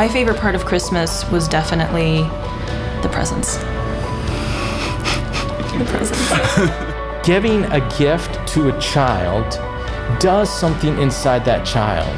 My favorite part of Christmas was definitely the presents. The presents. Giving a gift to a child does something inside that child.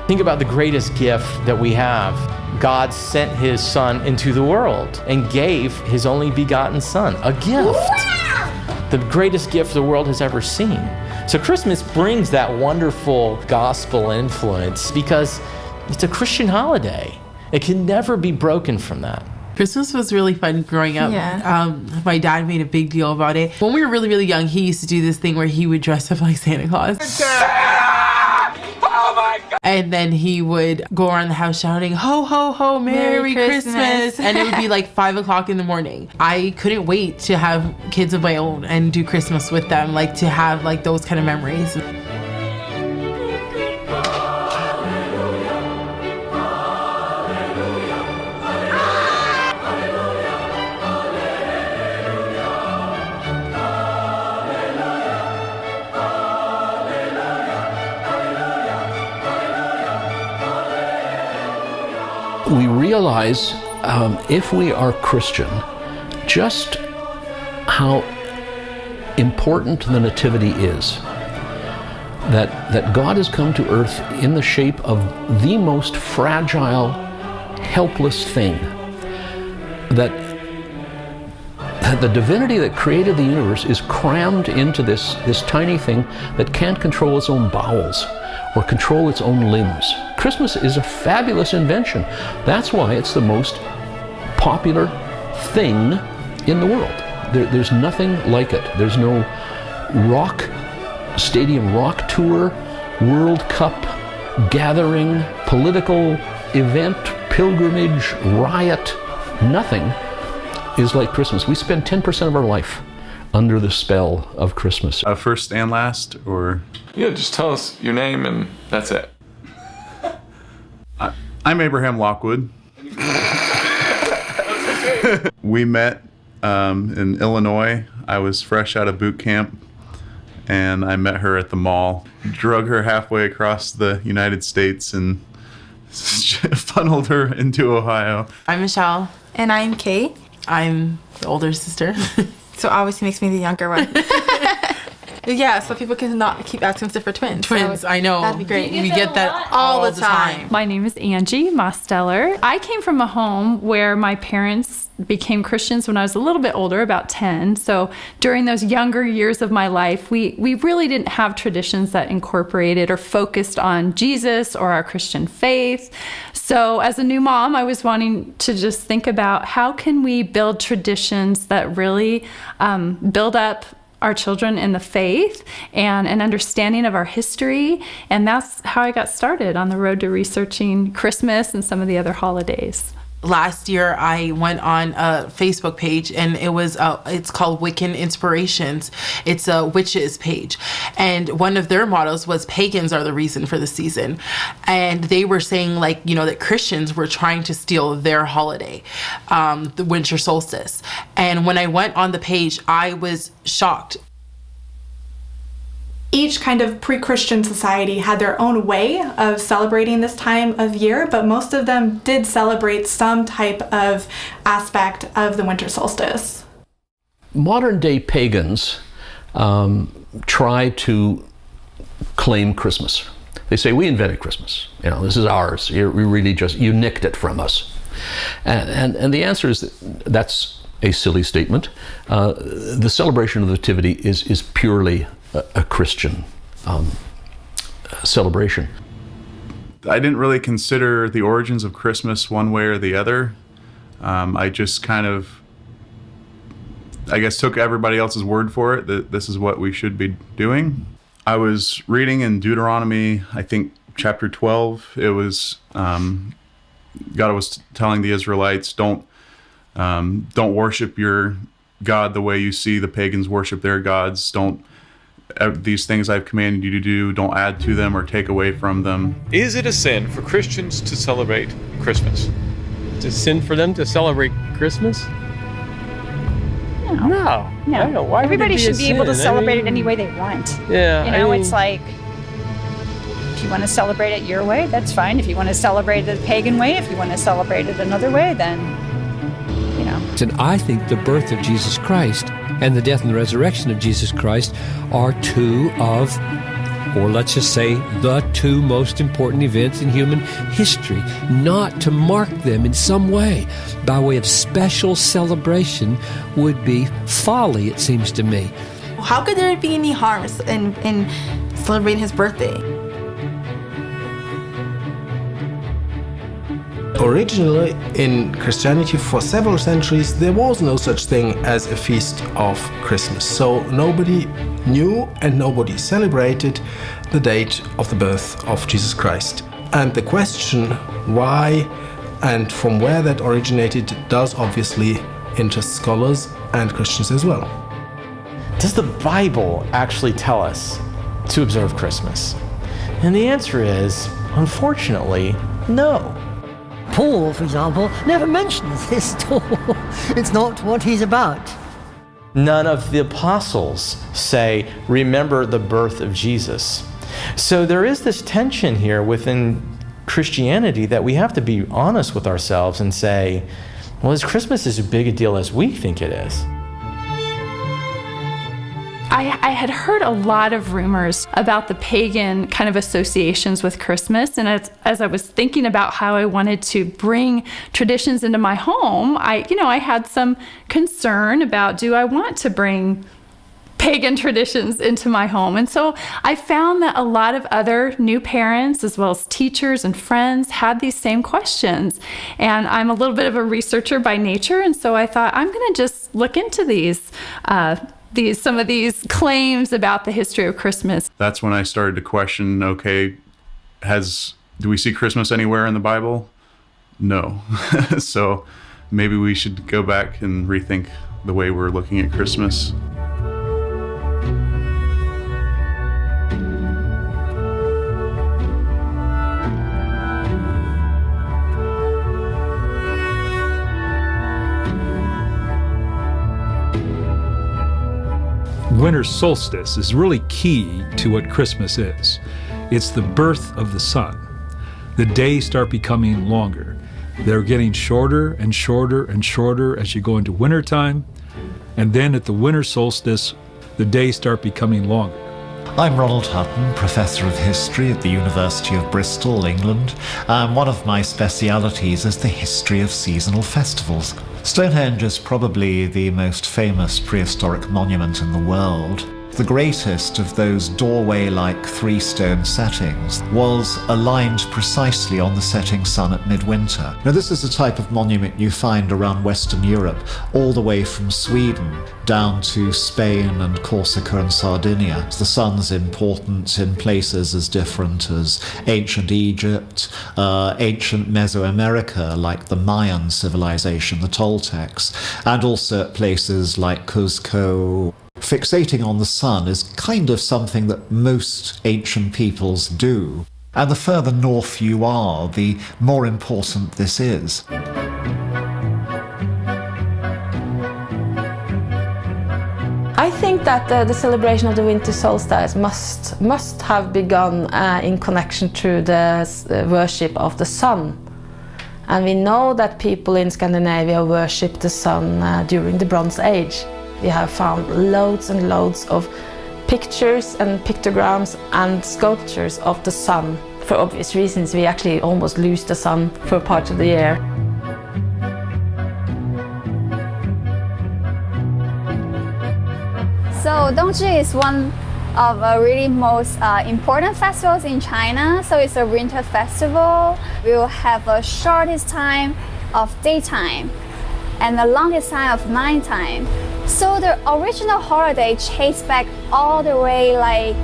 Think about the greatest gift that we have. God sent his son into the world and gave his only begotten son, a gift. Wow. The greatest gift the world has ever seen. So Christmas brings that wonderful gospel influence because it's a Christian holiday. It can never be broken from that. Christmas was really fun growing up. Yeah. My dad made a big deal about it. When we were really, really young, he used to do this thing where he would dress up like Santa Claus. Oh my God. And then he would go around the house shouting, ho, ho, ho, Merry Christmas. And it would be like 5 o'clock in the morning. I couldn't wait to have kids of my own and do Christmas with them, like to have like those kind of memories. We realize, if we are Christian, just how important the Nativity is. That God has come to earth in the shape of the most fragile, helpless thing. That the divinity that created the universe is crammed into this tiny thing that can't control its own bowels or control its own limbs. Christmas is a fabulous invention. That's why it's the most popular thing in the world. There's nothing like it. There's no stadium rock tour, World Cup gathering, political event, pilgrimage, riot. Nothing is like Christmas. We spend 10% of our life under the spell of Christmas. First and last, or? Yeah, just tell us your name and that's it. I'm Abraham Lockwood. We met in Illinois. I was fresh out of boot camp, and I met her at the mall. Drug her halfway across the United States and funneled her into Ohio. I'm Michelle. And I'm Kate. I'm the older sister. So obviously makes me the younger one. Yeah, so people can not keep asking us if we're twins. Twins, so I know. That'd be great. We get that all the time. My name is Angie Mosteller. I came from a home where my parents became Christians when I was a little bit older, about 10. So during those younger years of my life, we really didn't have traditions that incorporated or focused on Jesus or our Christian faith. So as a new mom, I was wanting to just think about how can we build traditions that really build up our children in the faith and an understanding of our history. And that's how I got started on the road to researching Christmas and some of the other holidays. Last year, I went on a Facebook page, and it's called Wiccan Inspirations. It's a witches page. And one of their mottos was pagans are the reason for the season. And they were saying, that Christians were trying to steal their holiday, the winter solstice. And when I went on the page, I was shocked. Each kind of pre-Christian society had their own way of celebrating this time of year, but most of them did celebrate some type of aspect of the winter solstice. Modern day pagans try to claim Christmas. They say, we invented Christmas. This is ours. You nicked it from us. And the answer is that's a silly statement. The celebration of the Nativity is purely a Christian celebration. I didn't really consider the origins of Christmas one way or the other. I just kind of, took everybody else's word for it, that this is what we should be doing. I was reading in Deuteronomy, I think chapter 12, it was, God was telling the Israelites, don't worship your God the way you see the pagans worship their gods. These things I've commanded you to do, don't add to them or take away from them. Is it a sin for Christians to celebrate Christmas? It's a sin for them to celebrate Christmas? No. I don't know. Why would Everybody it be should a be able to sin? celebrate it any way they want. Yeah. You know, it's like, if you want to celebrate it your way, that's fine. If you want to celebrate it the pagan way, if you want to celebrate it another way, then, you know. And I think the birth of Jesus Christ and the death and the resurrection of Jesus Christ are two of, or let's just say, the two most important events in human history. Not to mark them in some way by way of special celebration would be folly, it seems to me. How could there be any harm in celebrating his birthday? Originally, in Christianity for several centuries, there was no such thing as a feast of Christmas. So nobody knew and nobody celebrated the date of the birth of Jesus Christ. And the question why and from where that originated does obviously interest scholars and Christians as well. Does the Bible actually tell us to observe Christmas? And the answer is, unfortunately, no. Paul, for example, never mentions this at all. It's not what he's about. None of the apostles say, remember the birth of Jesus. So there is this tension here within Christianity that we have to be honest with ourselves and say, well, is Christmas as big a deal as we think it is? I had heard a lot of rumors about the pagan kind of associations with Christmas, and as I was thinking about how I wanted to bring traditions into my home, I had some concern about, do I want to bring pagan traditions into my home? And so I found that a lot of other new parents, as well as teachers and friends, had these same questions. And I'm a little bit of a researcher by nature, and so I thought, I'm going to just look into some of these claims about the history of Christmas. That's when I started to question, okay, do we see Christmas anywhere in the Bible? No. So maybe we should go back and rethink the way we're looking at Christmas. Winter solstice is really key to what Christmas is. It's the birth of the sun. The days start becoming longer. They're getting shorter and shorter and shorter as you go into wintertime. And then at the winter solstice, the days start becoming longer. I'm Ronald Hutton, Professor of History at the University of Bristol, England. One of my specialities is the history of seasonal festivals. Stonehenge is probably the most famous prehistoric monument in the world. The greatest of those doorway-like three-stone settings was aligned precisely on the setting sun at midwinter. Now, this is a type of monument you find around Western Europe, all the way from Sweden down to Spain and Corsica and Sardinia. The sun's important in places as different as ancient Egypt, ancient Mesoamerica, like the Mayan civilization, the Toltecs, and also at places like Cuzco. Fixating on the sun is kind of something that most ancient peoples do. And the further north you are, the more important this is. I think that the celebration of the winter solstice must have begun in connection to the worship of the sun. And we know that people in Scandinavia worship the sun during the Bronze Age. We have found loads and loads of pictures and pictograms and sculptures of the sun. For obvious reasons, we actually almost lose the sun for part of the year. So Dongzhi is one of the really most important festivals in China. So it's a winter festival. We will have the shortest time of daytime and the longest time of nighttime. So the original holiday traced back all the way like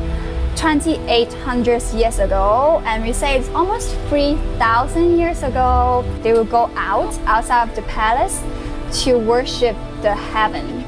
2,800 years ago, and we say it's almost 3,000 years ago. They will go outside of the palace to worship the heaven.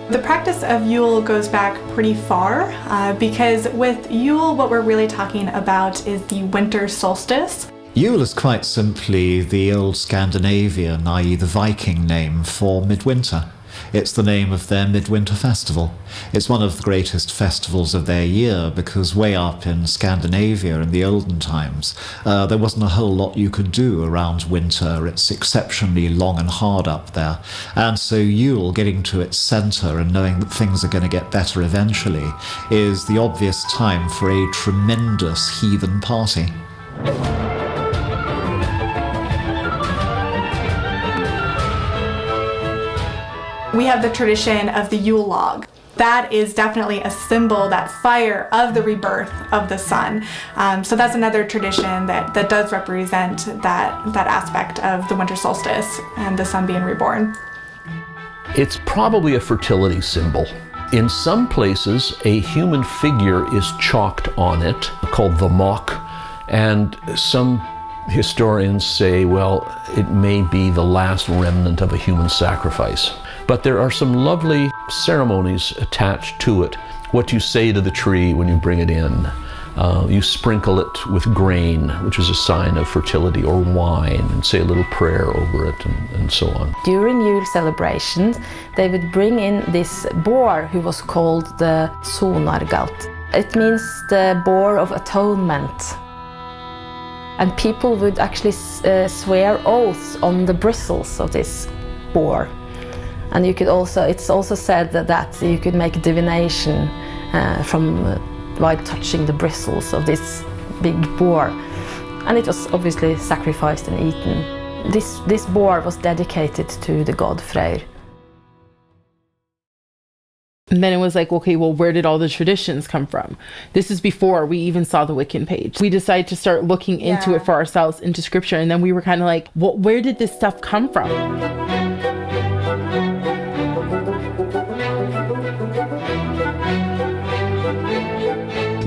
The practice of Yule goes back pretty far because with Yule, what we're really talking about is the winter solstice. Yule is quite simply the old Scandinavian, i.e. the Viking name for midwinter. It's the name of their midwinter festival. It's one of the greatest festivals of their year because way up in Scandinavia in the olden times, there wasn't a whole lot you could do around winter. It's exceptionally long and hard up there. And so Yule, getting to its centre and knowing that things are going to get better eventually, is the obvious time for a tremendous heathen party. We have the tradition of the Yule log. That is definitely a symbol, that fire of the rebirth of the sun. So that's another tradition that does represent that aspect of the winter solstice and the sun being reborn. It's probably a fertility symbol. In some places, a human figure is chalked on it, called the mock, and some historians say, well, it may be the last remnant of a human sacrifice. But there are some lovely ceremonies attached to it. What you say to the tree when you bring it in. You sprinkle it with grain, which is a sign of fertility, or wine, and say a little prayer over it, and so on. During Yule celebrations, they would bring in this boar who was called the Sonargalt. It means the boar of atonement. And people would actually swear oaths on the bristles of this boar. And you could it's also said that you could make divination by touching the bristles of this big boar. And it was obviously sacrificed and eaten. This boar was dedicated to the god Freyr. And then it was like, okay, well, where did all the traditions come from? This is before we even saw the Wiccan page. We decided to start looking into it for ourselves, into scripture, and then we were kind of like, well, where did this stuff come from?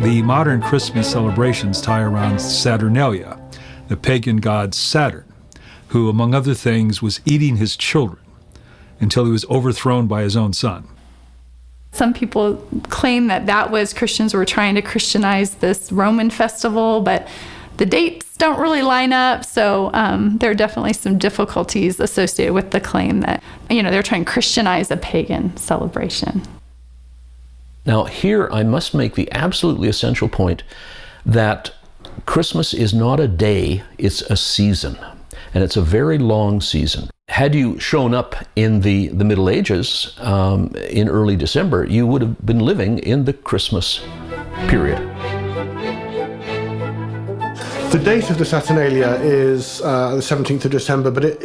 The modern Christmas celebrations tie around Saturnalia, the pagan god Saturn, who, among other things, was eating his children until he was overthrown by his own son. Some people claim that was Christians were trying to Christianize this Roman festival, but the dates don't really line up, so there are definitely some difficulties associated with the claim that, they're trying to Christianize a pagan celebration. Now here I must make the absolutely essential point that Christmas is not a day, it's a season. And it's a very long season. Had you shown up in the Middle Ages in early December, you would have been living in the Christmas period. The date of the Saturnalia is the 17th of December, but it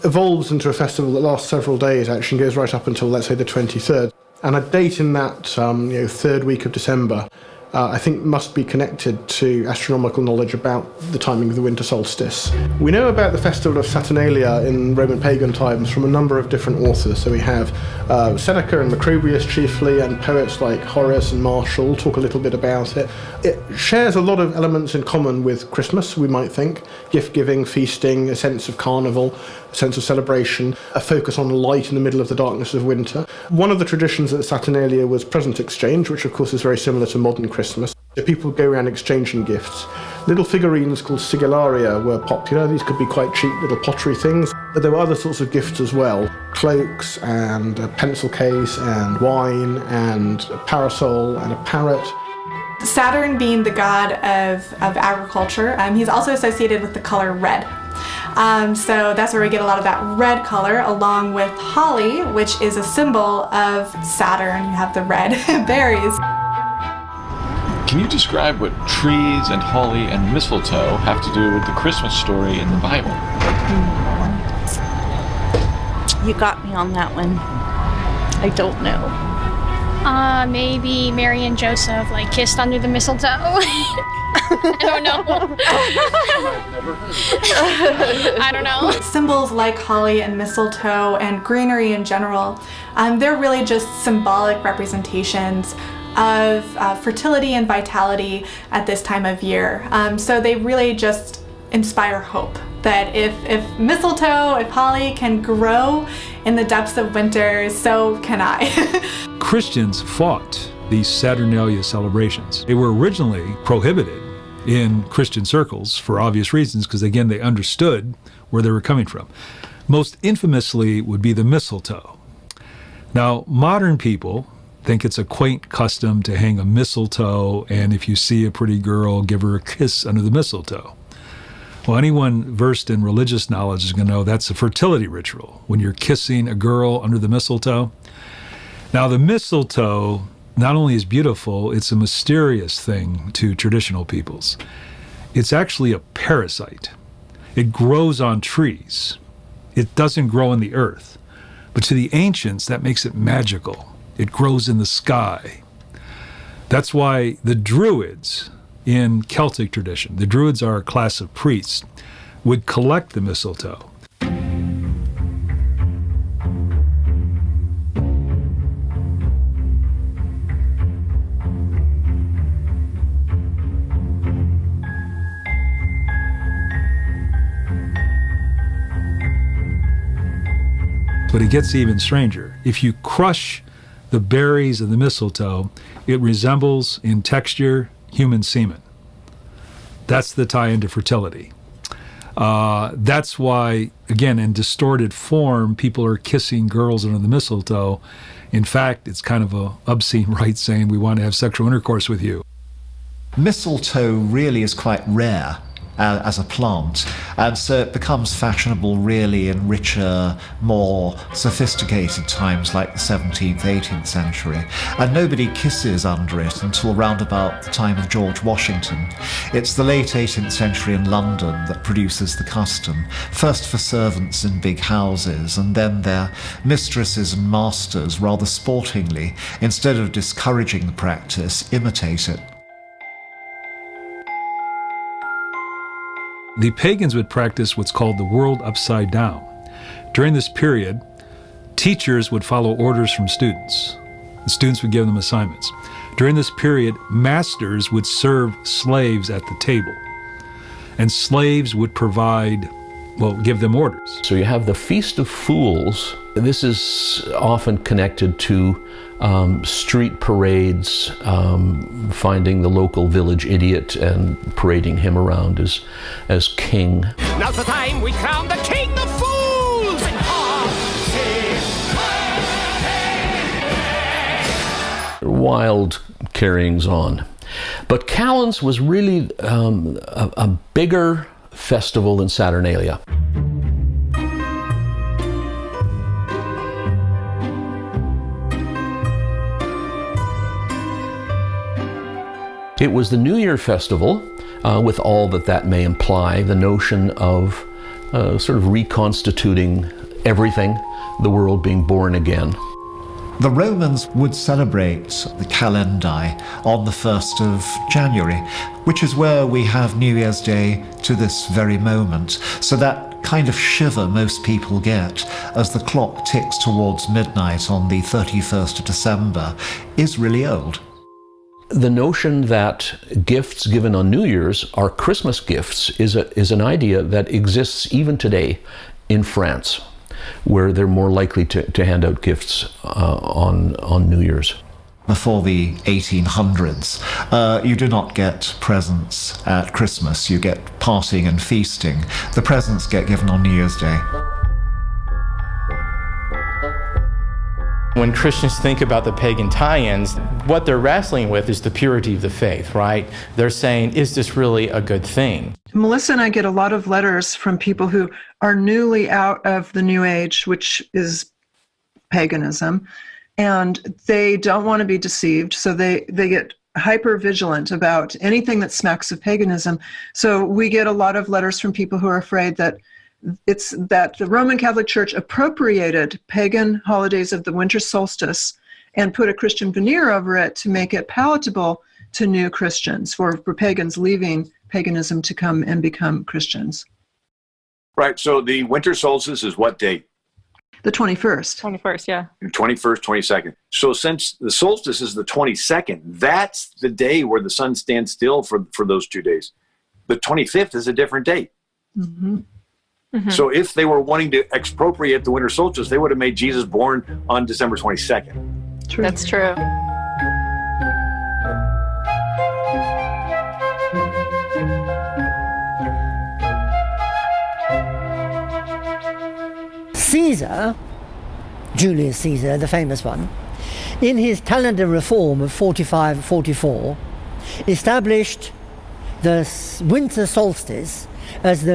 evolves into a festival that lasts several days, actually, and goes right up until, let's say, the 23rd. And a date in that third week of December, I think must be connected to astronomical knowledge about the timing of the winter solstice. We know about the festival of Saturnalia in Roman pagan times from a number of different authors. So we have Seneca and Macrobius chiefly, and poets like Horace and Martial talk a little bit about it. It shares a lot of elements in common with Christmas, we might think. Gift-giving, feasting, a sense of carnival, a sense of celebration, a focus on light in the middle of the darkness of winter. One of the traditions at Saturnalia was present exchange, which of course is very similar to modern Christmas. So people go around exchanging gifts. Little figurines called sigillaria were popular. These could be quite cheap little pottery things, but there were other sorts of gifts as well. Cloaks and a pencil case and wine and a parasol and a parrot. Saturn being the god of agriculture, he's also associated with the color red. So that's where we get a lot of that red color, along with holly, which is a symbol of Saturn. You have the red berries. Can you describe what trees and holly and mistletoe have to do with the Christmas story in the Bible? You got me on that one. I don't know. Maybe Mary and Joseph kissed under the mistletoe. I don't know. I don't know. Symbols like holly and mistletoe and greenery in general, they're really just symbolic representations of fertility and vitality at this time of year. So they really just inspire hope that if mistletoe, if holly can grow in the depths of winter, so can I. Christians fought these Saturnalia celebrations. They were originally prohibited in Christian circles for obvious reasons, because again, they understood where they were coming from. Most infamously would be the mistletoe. Now, modern people think it's a quaint custom to hang a mistletoe, and if you see a pretty girl, give her a kiss under the mistletoe. Well, anyone versed in religious knowledge is going to know that's a fertility ritual, when you're kissing a girl under the mistletoe. Now, the mistletoe not only is beautiful, it's a mysterious thing to traditional peoples. It's actually a parasite. It grows on trees. It doesn't grow in the earth. But to the ancients, that makes it magical. It grows in the sky. That's why the Druids in Celtic tradition, the Druids are a class of priests, would collect the mistletoe. But it gets even stranger. If you crush the berries of the mistletoe, it resembles in texture human semen. That's the tie into fertility. That's why, again, in distorted form, people are kissing girls under the mistletoe. In fact, it's kind of a obscene rite saying we want to have sexual intercourse with you. Mistletoe really is quite rare as a plant, and so it becomes fashionable really in richer, more sophisticated times like the 17th, 18th century, and nobody kisses under it until round about the time of George Washington. It's the late 18th century in London that produces the custom, first for servants in big houses, and then their mistresses and masters, rather sportingly, instead of discouraging the practice, imitate it. The pagans would practice what's called the world upside down. During this period, teachers would follow orders from students. The students would give them assignments. During this period, masters would serve slaves at the table, and slaves would provide, well, give them orders. So you have the Feast of Fools. This is often connected to street parades, finding the local village idiot and parading him around as king. Now's the time we crown the king of fools! Wild carryings on. But Calends was really a bigger festival than Saturnalia. It was the New Year festival, with all that may imply, the notion of sort of reconstituting everything, the world being born again. The Romans would celebrate the Calendae on the 1st of January, which is where we have New Year's Day to this very moment. So that kind of shiver most people get as the clock ticks towards midnight on the 31st of December is really old. The notion that gifts given on New Year's are Christmas gifts is an idea that exists even today in France, where they're more likely to hand out gifts on New Year's. Before the 1800s, you do not get presents at Christmas. You get partying and feasting. The presents get given on New Year's Day. When Christians think about the pagan tie-ins, what they're wrestling with is the purity of the faith, right? They're saying, is this really a good thing? Melissa and I get a lot of letters from people who are newly out of the New Age, which is paganism, and they don't want to be deceived, so they get hyper vigilant about anything that smacks of paganism. So we get a lot of letters from people who are afraid that it's that the Roman Catholic Church appropriated pagan holidays of the winter solstice and put a Christian veneer over it to make it palatable to new Christians, for pagans leaving paganism to come and become Christians. Right, so the winter solstice is what date? The 21st. 21st, yeah. 21st, 22nd. So since the solstice is the 22nd, that's the day where the sun stands still for those 2 days. The 25th is a different date. Mm-hmm. Mm-hmm. So if they were wanting to expropriate the winter solstice, they would have made Jesus born on December 22nd. True. That's true. Caesar Julius Caesar, the famous one, in his calendar reform of 45-44, established the winter solstice as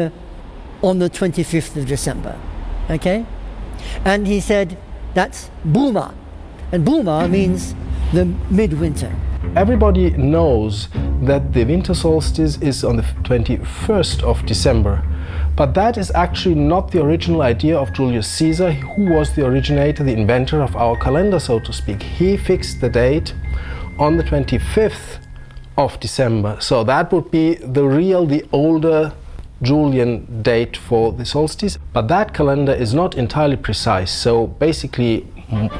on the 25th of December. Okay? And he said that's Buma. And Buma means the midwinter. Everybody knows that the winter solstice is on the 21st of December. But that is actually not the original idea of Julius Caesar, who was the originator, the inventor of our calendar, so to speak. He fixed the date on the 25th of December. So that would be the older Julian date for the solstice. But that calendar is not entirely precise. So basically,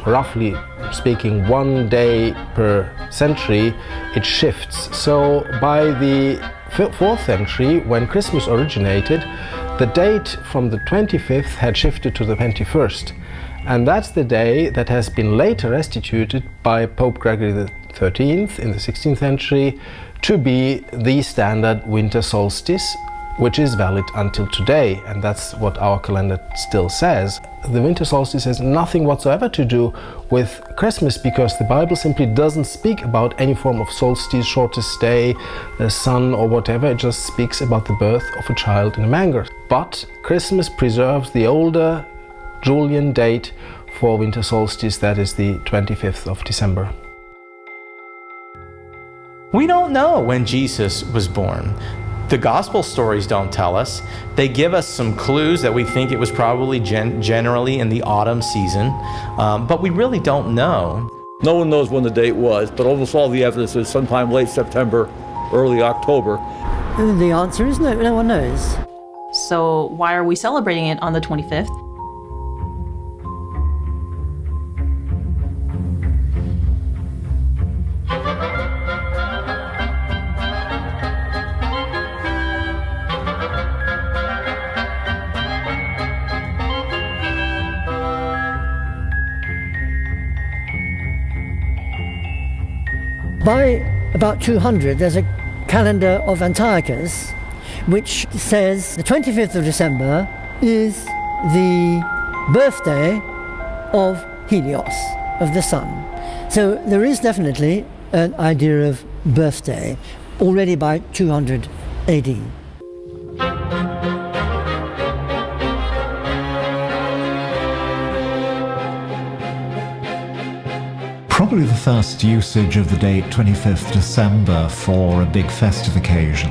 roughly speaking, 1 day per century, it shifts. So by the 4th century, when Christmas originated, the date from the 25th had shifted to the 21st. And that's the day that has been later restituted by Pope Gregory XIII in the 16th century to be the standard winter solstice, which is valid until today, and that's what our calendar still says. The winter solstice has nothing whatsoever to do with Christmas, because the Bible simply doesn't speak about any form of solstice, shortest day, sun or whatever. It just speaks about the birth of a child in a manger. But Christmas preserves the older Julian date for winter solstice, that is the 25th of December. We don't know when Jesus was born. The gospel stories don't tell us. They give us some clues that we think it was probably generally in the autumn season, but we really don't know. No one knows when the date was, but almost all the evidence is sometime late September, early October. And the answer is no one knows. So why are we celebrating it on the 25th? By about 200, there's a calendar of Antiochus which says the 25th of December is the birthday of Helios, of the sun. So there is definitely an idea of birthday already by 200 AD. Probably the first usage of the date 25th December for a big festive occasion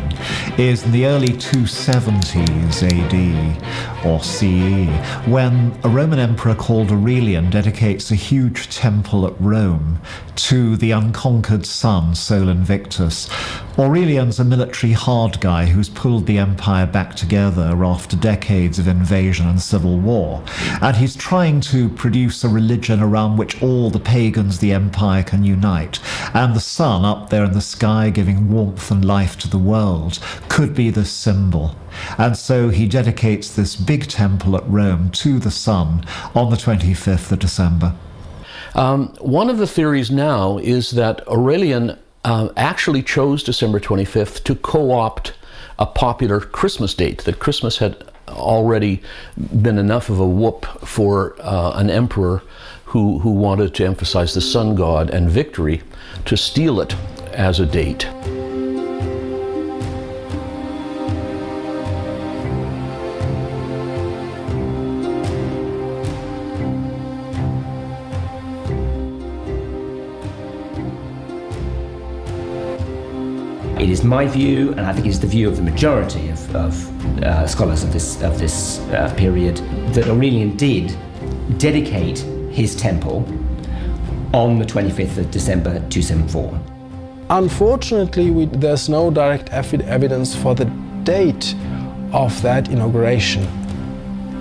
is in the early 270s AD or CE, when a Roman emperor called Aurelian dedicates a huge temple at Rome to the unconquered sun, Sol Invictus. Aurelian's a military hard guy who's pulled the empire back together after decades of invasion and civil war, and he's trying to produce a religion around which all the pagans the empire can unite, and the sun up there in the sky giving warmth and life to the world could be the symbol. And so he dedicates this big temple at Rome to the sun on the 25th of December. One of the theories now is that Aurelian actually chose December 25th to co-opt a popular Christmas date, that Christmas had already been enough of a whoop for an emperor who wanted to emphasize the sun god and victory, to steal it as a date. It is my view, and I think it's the view of the majority of scholars of this period, that Aurelian did dedicate his temple on the 25th of December 274. Unfortunately, there's no direct evidence for the date of that inauguration.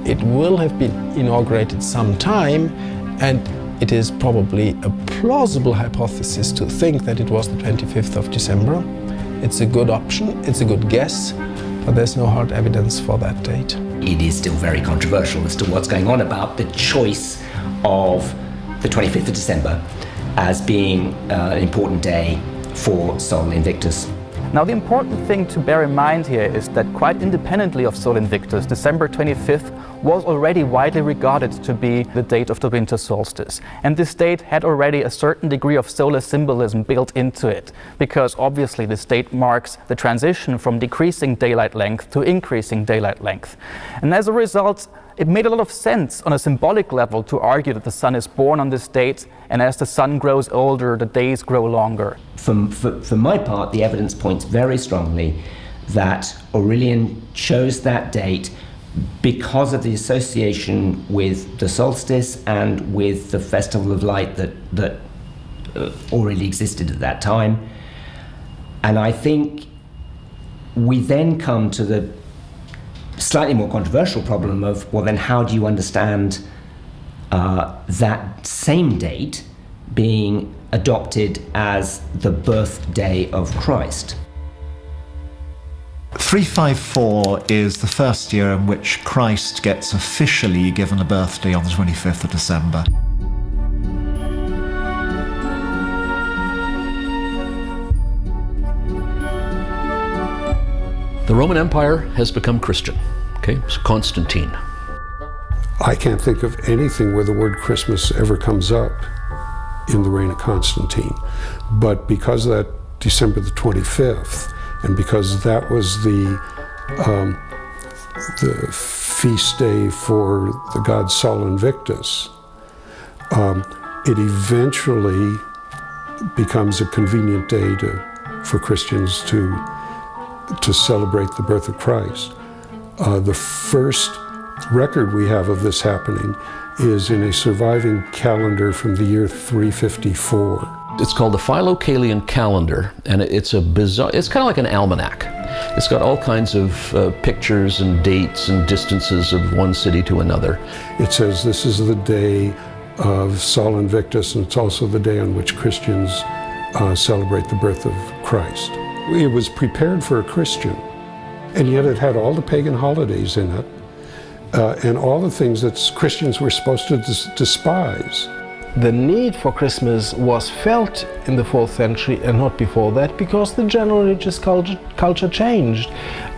It will have been inaugurated sometime, and it is probably a plausible hypothesis to think that it was the 25th of December. It's a good option, it's a good guess, but there's no hard evidence for that date. It is still very controversial as to what's going on about the choice of the 25th of December as being an important day for Sol Invictus. Now, the important thing to bear in mind here is that quite independently of Sol Invictus, December 25th was already widely regarded to be the date of the winter solstice. And this date had already a certain degree of solar symbolism built into it, because obviously this date marks the transition from decreasing daylight length to increasing daylight length. And as a result, it made a lot of sense on a symbolic level to argue that the sun is born on this date, and as the sun grows older, the days grow longer. For my part, the evidence points very strongly that Aurelian chose that date because of the association with the solstice and with the festival of light that already existed at that time. And I think we then come to the slightly more controversial problem of, well, then how do you understand that same date being adopted as the birthday of Christ? 354 is the first year in which Christ gets officially given a birthday on the 25th of December. The Roman Empire has become Christian. Okay, so Constantine. I can't think of anything where the word Christmas ever comes up in the reign of Constantine. But because of that December the 25th, and because that was the feast day for the god Sol Invictus, it eventually becomes a convenient day for Christians to celebrate the birth of Christ. The first record we have of this happening is in a surviving calendar from the year 354. It's called the Philocalian calendar, and it's a bizarre, it's kind of like an almanac. It's got all kinds of pictures and dates and distances of one city to another. It says this is the day of Sol Invictus, and it's also the day on which Christians celebrate the birth of Christ. It was prepared for a Christian, and yet it had all the pagan holidays in it, and all the things that Christians were supposed to despise. The need for Christmas was felt in the 4th century and not before that, because the general religious culture changed.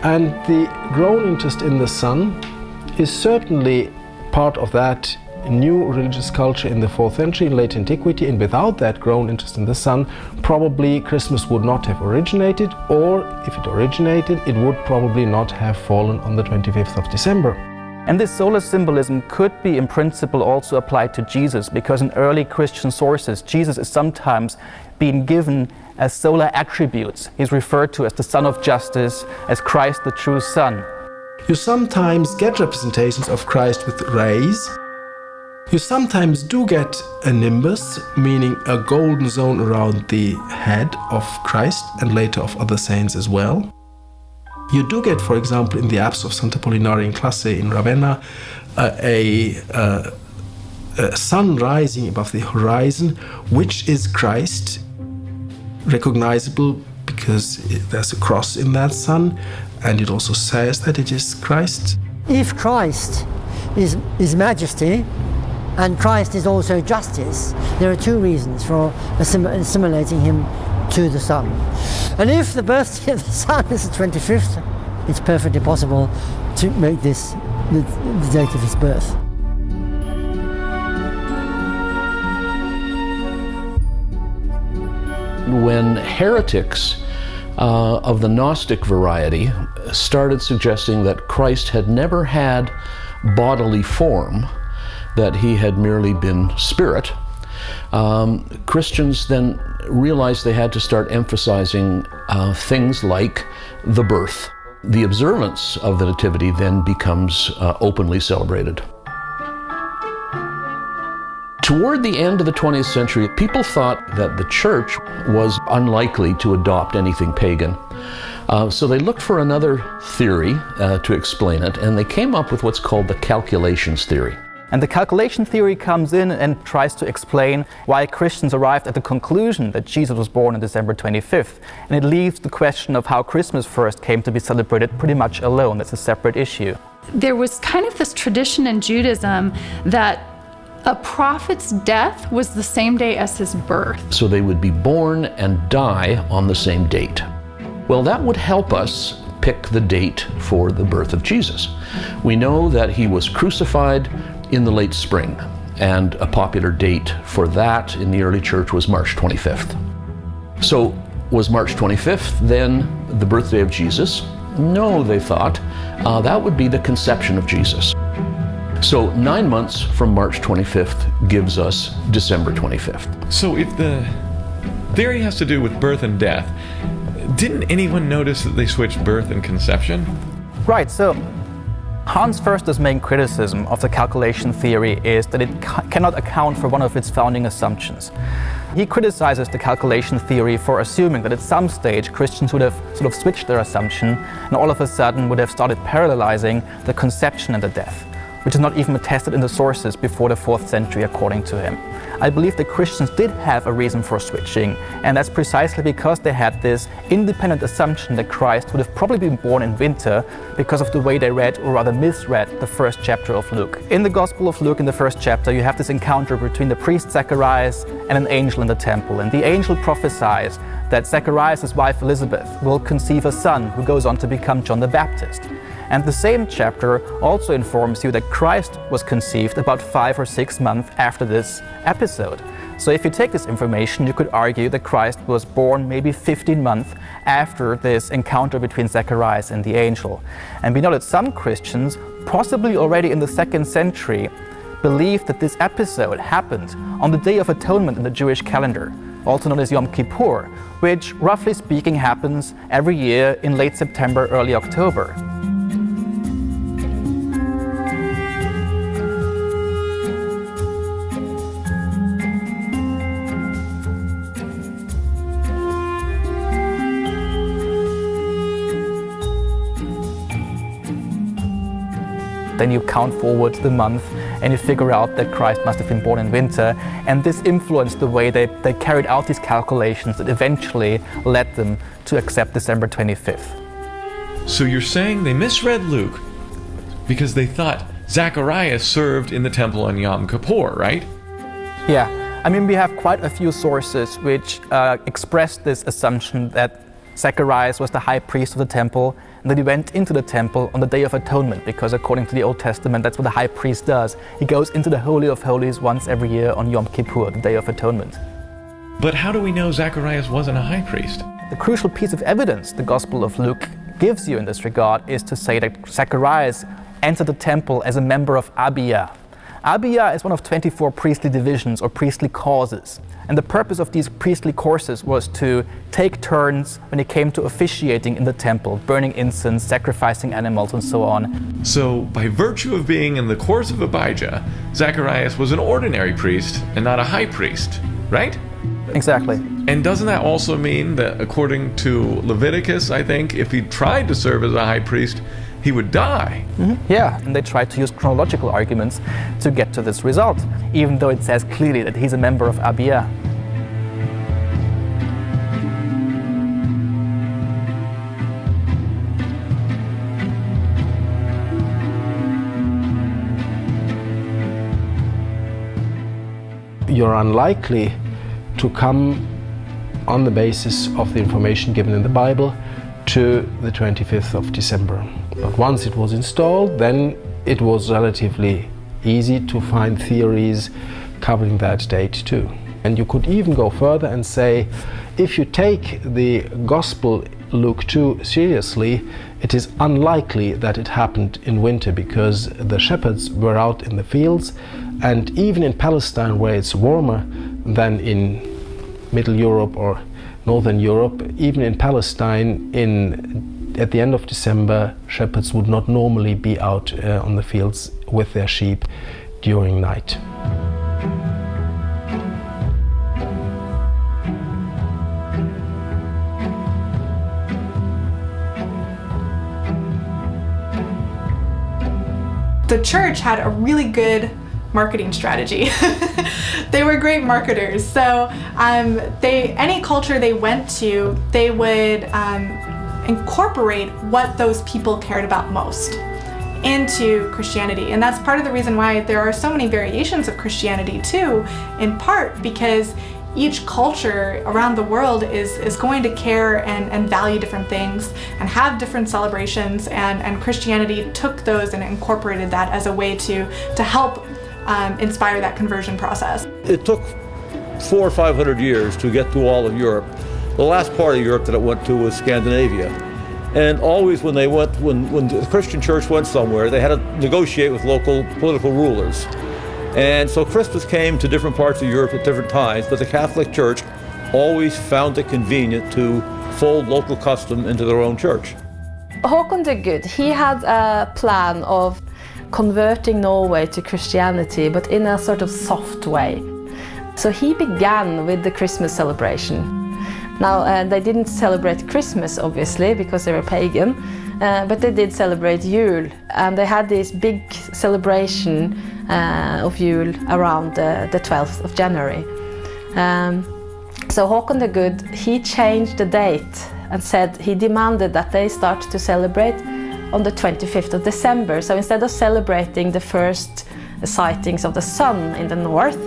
And the growing interest in the sun is certainly part of that new religious culture in the 4th century, in late antiquity, and without that growing interest in the sun, probably Christmas would not have originated, or if it originated, it would probably not have fallen on the 25th of December. And this solar symbolism could be, in principle, also applied to Jesus, because in early Christian sources, Jesus is sometimes being given as solar attributes. He's referred to as the Son of Justice, as Christ the true Sun. You sometimes get representations of Christ with rays. You sometimes do get a nimbus, meaning a golden zone around the head of Christ and later of other saints as well. You do get, for example, in the apse of Santa Pollinare in Classe in Ravenna, a sun rising above the horizon, which is Christ, recognizable because there's a cross in that sun, and it also says that it is Christ. If Christ is majesty, and Christ is also justice, there are two reasons for assimilating him to the sun. And if the birthday of the sun is the 25th, it's perfectly possible to make this the date of his birth. When heretics of the Gnostic variety started suggesting that Christ had never had bodily form, that he had merely been spirit, Christians then realized they had to start emphasizing things like the birth. The observance of the Nativity then becomes openly celebrated. Toward the end of the 20th century, people thought that the church was unlikely to adopt anything pagan. So they looked for another theory to explain it, and they came up with what's called the calculations theory. And the calculation theory comes in and tries to explain why Christians arrived at the conclusion that Jesus was born on December 25th. And it leaves the question of how Christmas first came to be celebrated pretty much alone. That's a separate issue. There was kind of this tradition in Judaism that a prophet's death was the same day as his birth. So they would be born and die on the same date. Well, that would help us pick the date for the birth of Jesus. We know that he was crucified in the late spring, and a popular date for that in the early church was March 25th. So was March 25th then the birthday of Jesus? No, they thought. That would be the conception of Jesus. So 9 months from March 25th gives us December 25th. So if the theory has to do with birth and death, didn't anyone notice that they switched birth and conception? Right, so Hans Förster's main criticism of the calculation theory is that it cannot account for one of its founding assumptions. He criticizes the calculation theory for assuming that at some stage Christians would have sort of switched their assumption and all of a sudden would have started parallelizing the conception and the death, which is not even attested in the sources before the 4th century according to him. I believe that Christians did have a reason for switching, and that's precisely because they had this independent assumption that Christ would have probably been born in winter because of the way they read, or rather misread, the first chapter of Luke. In the Gospel of Luke, in the first chapter, you have this encounter between the priest Zacharias and an angel in the temple, and the angel prophesies that Zacharias' wife Elizabeth will conceive a son who goes on to become John the Baptist. And the same chapter also informs you that Christ was conceived about 5 or 6 months after this episode. So if you take this information, you could argue that Christ was born maybe 15 months after this encounter between Zacharias and the angel. And we know that some Christians, possibly already in the 2nd century, believed that this episode happened on the Day of Atonement in the Jewish calendar, also known as Yom Kippur, which roughly speaking happens every year in late September, early October. Then you count forward the month and you figure out that Christ must have been born in winter. And this influenced the way they carried out these calculations that eventually led them to accept December 25th. So you're saying they misread Luke because they thought Zacharias served in the temple on Yom Kippur, right? Yeah, I mean, we have quite a few sources which express this assumption that Zacharias was the high priest of the temple, and that he went into the temple on the Day of Atonement, because according to the Old Testament, that's what the high priest does. He goes into the Holy of Holies once every year on Yom Kippur, the Day of Atonement. But how do we know Zacharias wasn't a high priest? The crucial piece of evidence the Gospel of Luke gives you in this regard is to say that Zacharias entered the temple as a member of Abiyah. Abiyah is one of 24 priestly divisions or priestly causes. And the purpose of these priestly courses was to take turns when it came to officiating in the temple, burning incense, sacrificing animals, and so on. So, by virtue of being in the course of Abijah, Zacharias was an ordinary priest and not a high priest, right? Exactly. And doesn't that also mean that, according to Leviticus, I think, if he tried to serve as a high priest, he would die? Mm-hmm. Yeah, and they tried to use chronological arguments to get to this result, even though it says clearly that he's a member of Abiyah. You're unlikely to come on the basis of the information given in the Bible to the 25th of December. But once it was installed, then it was relatively easy to find theories covering that date too. And you could even go further and say, if you take the Gospel Luke 2 seriously, it is unlikely that it happened in winter, because the shepherds were out in the fields, and even in Palestine, where it's warmer than in Middle Europe or Northern Europe, even in Palestine, at the end of December, shepherds would not normally be out on the fields with their sheep during night. The church had a really good marketing strategy. They were great marketers. So any culture they went to, they would incorporate what those people cared about most into Christianity. And that's part of the reason why there are so many variations of Christianity too, in part because each culture around the world is going to care and value different things and have different celebrations, and Christianity took those and incorporated that as a way to help inspire that conversion process. It took 400 or 500 years to get to all of Europe. The last part of Europe that it went to was Scandinavia. And always when the Christian church went somewhere, they had to negotiate with local political rulers. And so Christmas came to different parts of Europe at different times, but the Catholic Church always found it convenient to fold local custom into their own church. Håkon the Good, he had a plan of converting Norway to Christianity, but in a sort of soft way. So he began with the Christmas celebration. Now, they didn't celebrate Christmas, obviously, because they were pagan, but they did celebrate Yule, and they had this big celebration of Yule around the 12th of January. So Håkon the Good, he changed the date and said he demanded that they start to celebrate on the 25th of December. So instead of celebrating the first sightings of the sun in the north,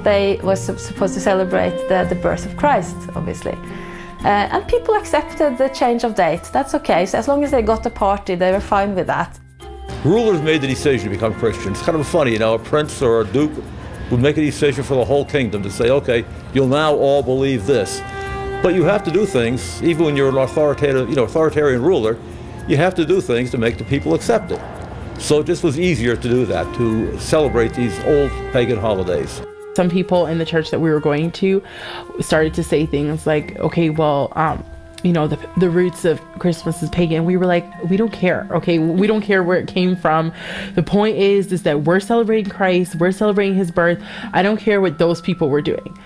they were supposed to celebrate the birth of Christ, obviously. And people accepted the change of date. That's okay. So as long as they got the party, they were fine with that. Rulers made the decision to become Christians. It's kind of funny, a prince or a duke would make a decision for the whole kingdom to say, okay, you'll now all believe this. But you have to do things, even when you're an authoritarian ruler, you have to do things to make the people accept it. So it just was easier to do that, to celebrate these old pagan holidays. Some people in the church that we were going to started to say things like, okay, well, the roots of Christmas is pagan. We were like, we don't care, okay? We don't care where it came from. The point is that we're celebrating Christ, we're celebrating his birth. I don't care what those people were doing.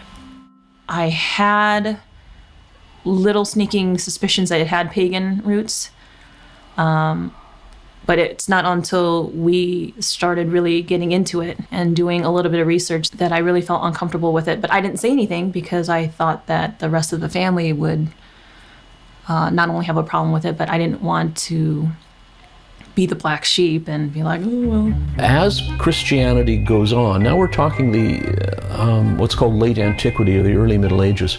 I had little sneaking suspicions that it had pagan roots. But it's not until we started really getting into it and doing a little bit of research that I really felt uncomfortable with it. But I didn't say anything because I thought that the rest of the family would not only have a problem with it, but I didn't want to be the black sheep and be like, oh, well. As Christianity goes on, now we're talking the what's called late antiquity or the early Middle Ages,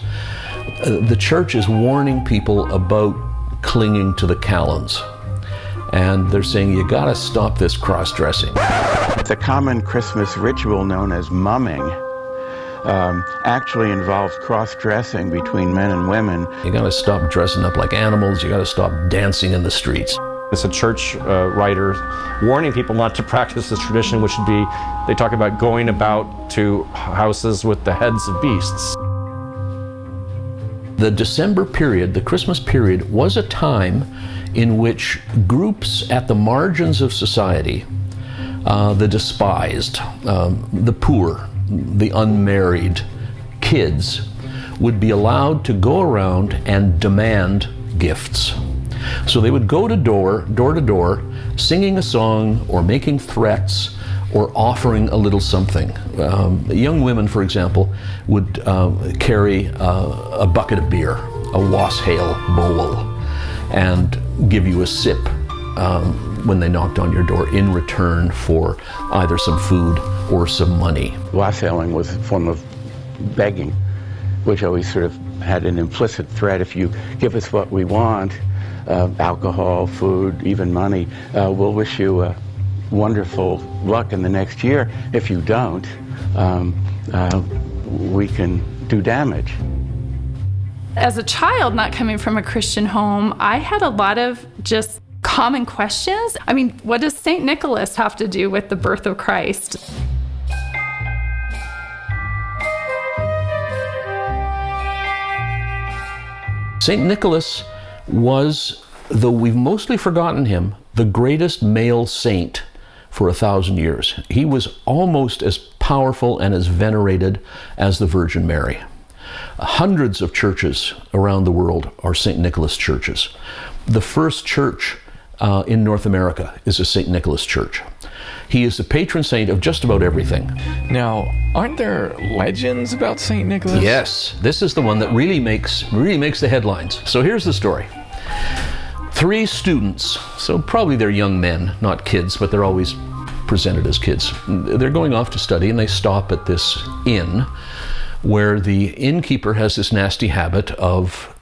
the church is warning people about clinging to the calends. And they're saying, you gotta stop this cross-dressing. The common Christmas ritual known as mumming actually involves cross-dressing between men and women. You gotta stop dressing up like animals, you gotta stop dancing in the streets. It's a church writer warning people not to practice this tradition, which would be, they talk about going about to houses with the heads of beasts. The December period, the Christmas period, was a time in which groups at the margins of society, the despised, the poor, the unmarried, kids, would be allowed to go around and demand gifts. So they would go to door to door, singing a song or making threats or offering a little something. Young women, for example, would carry a bucket of beer, a wassail bowl, and give you a sip when they knocked on your door in return for either some food or some money. Wassailing was a form of begging, which always sort of had an implicit threat. If you give us what we want, alcohol, food, even money, we'll wish you wonderful luck in the next year. If you don't, we can do damage. As a child, not coming from a Christian home, I had a lot of just common questions. I mean, what does St. Nicholas have to do with the birth of Christ? St. Nicholas was, though we've mostly forgotten him, the greatest male saint for 1,000 years. He was almost as powerful and as venerated as the Virgin Mary. Hundreds of churches around the world are St. Nicholas churches. The first church in North America is a St. Nicholas church. He is the patron saint of just about everything. Now, aren't there legends about St. Nicholas? Yes, this is the one that really makes the headlines. So here's the story. 3 students, so probably they're young men, not kids, but they're always presented as kids. They're going off to study and they stop at this inn where the innkeeper has this nasty habit of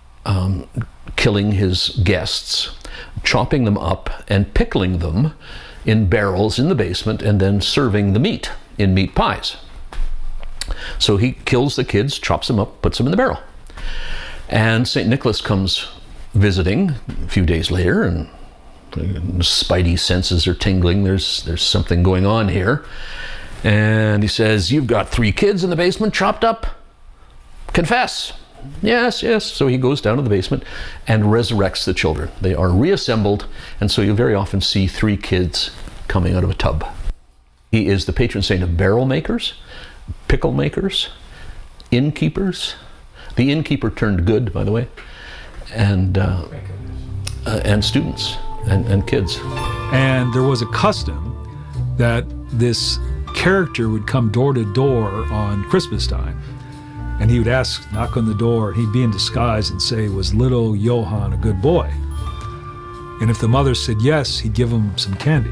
killing his guests, chopping them up and pickling them in barrels in the basement, and then serving the meat in meat pies. So he kills the kids, chops them up, puts them in the barrel. And St. Nicholas comes visiting a few days later, and spidey senses are tingling. There's something going on here. And he says, "You've got 3 kids in the basement chopped up. Confess." Yes. So he goes down to the basement and resurrects the children. They are reassembled, and so you very often see 3 kids coming out of a tub. He is the patron saint of barrel makers, pickle makers, innkeepers. The innkeeper turned good, by the way, and students and kids. And there was a custom that this character would come door to door on Christmas time. And he would knock on the door, and he'd be in disguise and say, "Was little Johann a good boy?" And if the mother said yes, he'd give him some candy.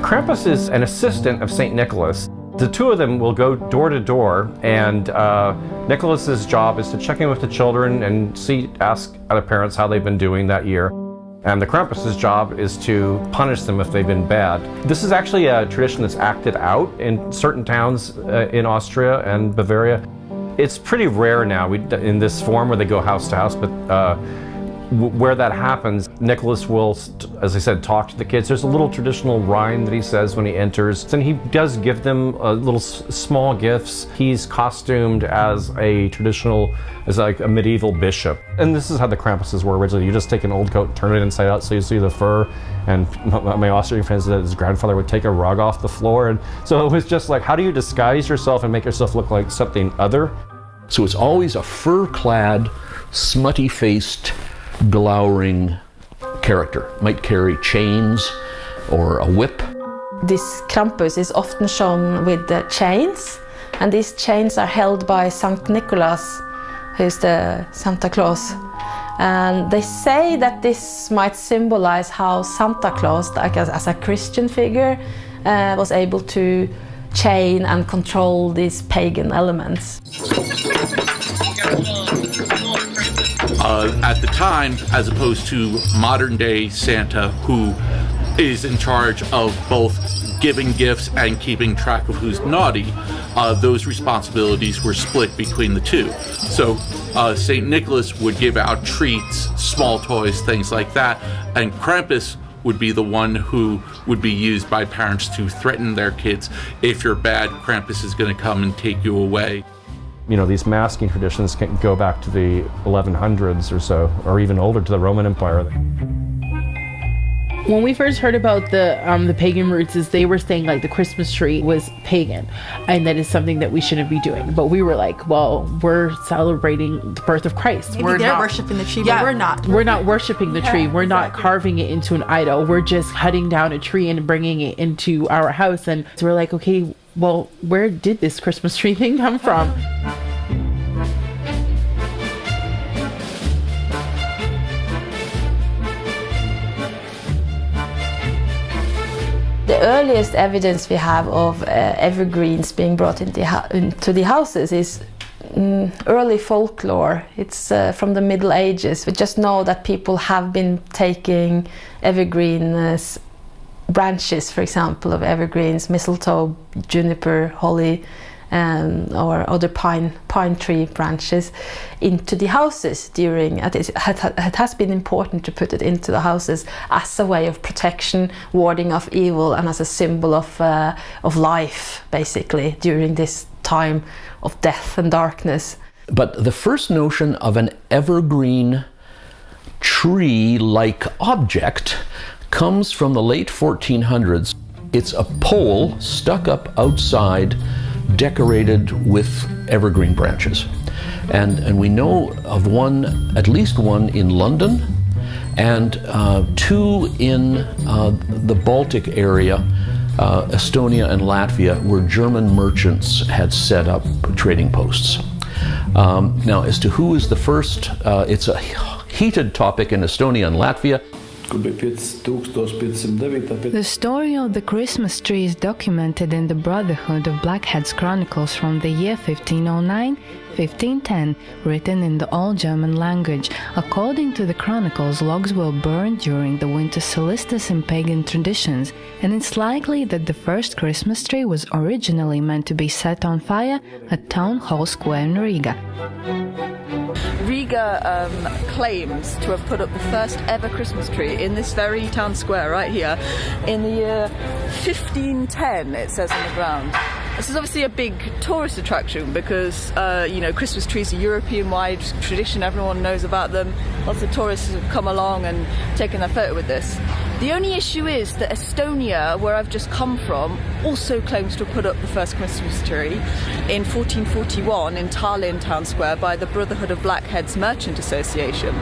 Krampus is an assistant of St. Nicholas. The two of them will go door to door, and Nicholas's job is to check in with the children and ask other parents how they've been doing that year. And the Krampus's job is to punish them if they've been bad. This is actually a tradition that's acted out in certain towns in Austria and Bavaria. It's pretty rare now in this form where they go house to house, but where that happens, Nicholas will, as I said, talk to the kids. There's a little traditional rhyme that he says when he enters, and he does give them little small gifts. He's costumed as like a medieval bishop. And this is how the Krampuses were originally. You just take an old coat, turn it inside out so you see the fur, and my Austrian friend said that his grandfather would take a rug off the floor. And so it was just like, how do you disguise yourself and make yourself look like something other? So it's always a fur-clad, smutty-faced, glowering character. Might carry chains or a whip. This Krampus is often shown with the chains, and these chains are held by Saint Nicholas, who's the Santa Claus. And they say that this might symbolize how Santa Claus, like as a Christian figure, was able to chain and control these pagan elements. At the time, as opposed to modern day Santa, who is in charge of both giving gifts and keeping track of who's naughty, those responsibilities were split between the two. So St. Nicholas would give out treats, small toys, things like that, and Krampus would be the one who would be used by parents to threaten their kids. If you're bad, Krampus is going to come and take you away. You know, these masking traditions can go back to the 1100s or so, or even older, to the Roman Empire. When we first heard about the pagan roots, is they were saying like the Christmas tree was pagan, and that is something that we shouldn't be doing. But we were like, well, we're celebrating the birth of Christ. Maybe they're worshiping the tree, but we're not. We're not worshiping the tree. We're not carving it into an idol. We're just cutting down a tree and bringing it into our house. And so we're like, okay, well, where did this Christmas tree thing come from? The earliest evidence we have of evergreens being brought into the houses is early folklore. It's from the Middle Ages. We just know that people have been taking evergreen branches, for example, of evergreens, mistletoe, juniper, holly, or other pine tree branches into the houses during. It has been important to put it into the houses as a way of protection, warding off evil, and as a symbol of life, basically, during this time of death and darkness. But the first notion of an evergreen tree-like object comes from the late 1400s. It's a pole stuck up outside, decorated with evergreen branches. And we know of one, at least one in London, and 2 in the Baltic area, Estonia and Latvia, where German merchants had set up trading posts. Now, as to who is the first, it's a heated topic in Estonia and Latvia. The story of the Christmas tree is documented in the Brotherhood of Blackheads Chronicles from the year 1509-1510, written in the Old German language. According to the chronicles, logs were burned during the winter solstice in pagan traditions, and it's likely that the first Christmas tree was originally meant to be set on fire at Town Hall Square in Riga. Riga claims to have put up the first ever Christmas tree in this very town square right here in the year 1510, it says on the ground. This is obviously a big tourist attraction because, Christmas trees are European-wide tradition. Everyone knows about them. Lots of tourists have come along and taken their photo with this. The only issue is that Estonia, where I've just come from, also claims to have put up the first Christmas tree in 1441 in Tallinn Town Square by the Brotherhood of Blackheads Merchant Association.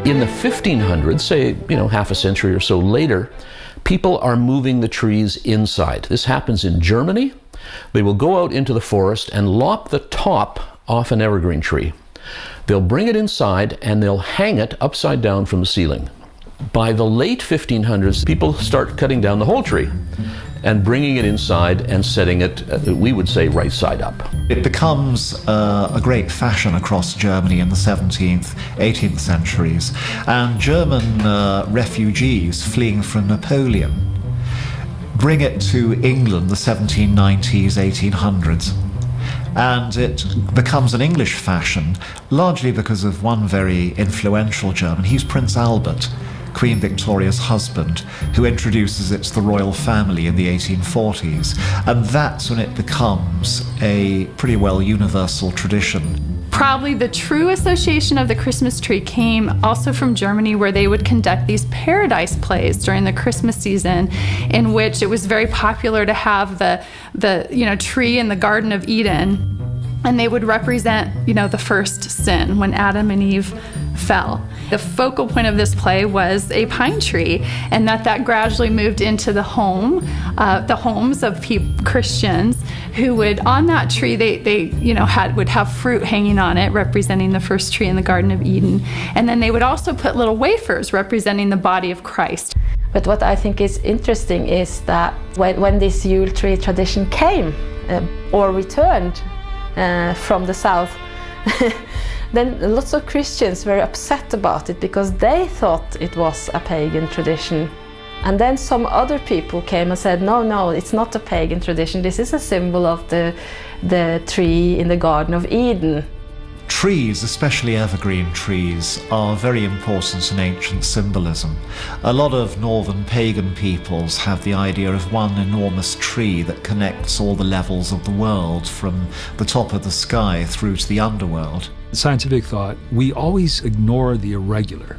In the 1500s, say, half a century or so later, people are moving the trees inside. This happens in Germany. They will go out into the forest and lop the top off an evergreen tree. They'll bring it inside and they'll hang it upside down from the ceiling. By the late 1500s, people start cutting down the whole tree and bringing it inside and setting it, we would say, right side up. It becomes a great fashion across Germany in the 17th, 18th centuries, and German refugees fleeing from Napoleon bring it to England the 1790s, 1800s. And it becomes an English fashion, largely because of one very influential German. He's Prince Albert, Queen Victoria's husband, who introduces it to the royal family in the 1840s. And that's when it becomes a pretty well universal tradition. Probably the true association of the Christmas tree came also from Germany, where they would conduct these paradise plays during the Christmas season, in which it was very popular to have the tree in the Garden of Eden, and they would represent the first sin when Adam and Eve fell. The focal point of this play was a pine tree, and that gradually moved into the homes of Christians who would, on that tree, would have fruit hanging on it, representing the first tree in the Garden of Eden, and then they would also put little wafers representing the body of Christ. But what I think is interesting is that when this Yule tree tradition came or returned from the south, then lots of Christians were upset about it because they thought it was a pagan tradition. And then some other people came and said, no, it's not a pagan tradition. This is a symbol of the tree in the Garden of Eden. Trees, especially evergreen trees, are very important in ancient symbolism. A lot of northern pagan peoples have the idea of one enormous tree that connects all the levels of the world, from the top of the sky through to the underworld. In scientific thought, we always ignore the irregular,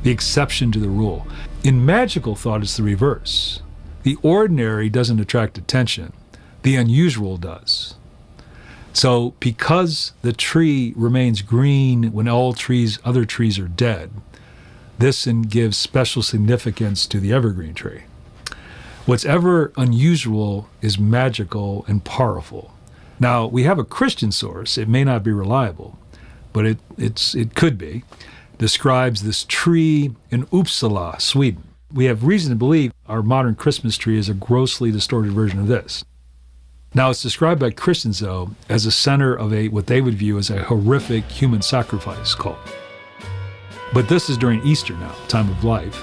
the exception to the rule. In magical thought, it's the reverse. The ordinary doesn't attract attention. The unusual does. So because the tree remains green when all other trees are dead, this gives special significance to the evergreen tree. What's ever unusual is magical and powerful. Now, we have a Christian source. It may not be reliable, but it could be. Describes this tree in Uppsala, Sweden. We have reason to believe our modern Christmas tree is a grossly distorted version of this. Now, it's described by Christians, though, as a center of what they would view as a horrific human sacrifice cult. But this is during Easter now, time of life.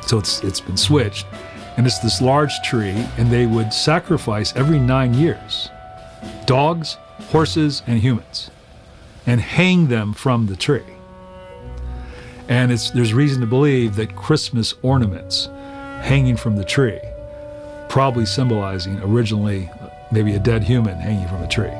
So it's been switched. And it's this large tree, and they would sacrifice every 9 years dogs, horses, and humans, and hang them from the tree. And there's reason to believe that Christmas ornaments hanging from the tree, probably symbolizing originally maybe a dead human hanging from a tree.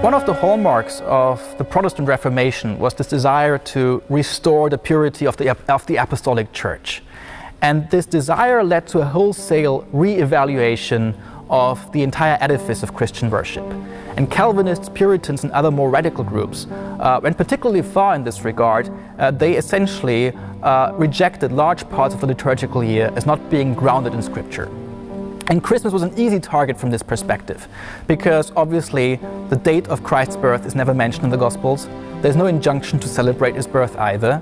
One of the hallmarks of the Protestant Reformation was this desire to restore the purity of the Apostolic Church. And this desire led to a wholesale re-evaluation of the entire edifice of Christian worship. And Calvinists, Puritans, and other more radical groups went particularly far in this regard. They essentially rejected large parts of the liturgical year as not being grounded in Scripture. And Christmas was an easy target from this perspective, because obviously the date of Christ's birth is never mentioned in the Gospels. There's no injunction to celebrate his birth either.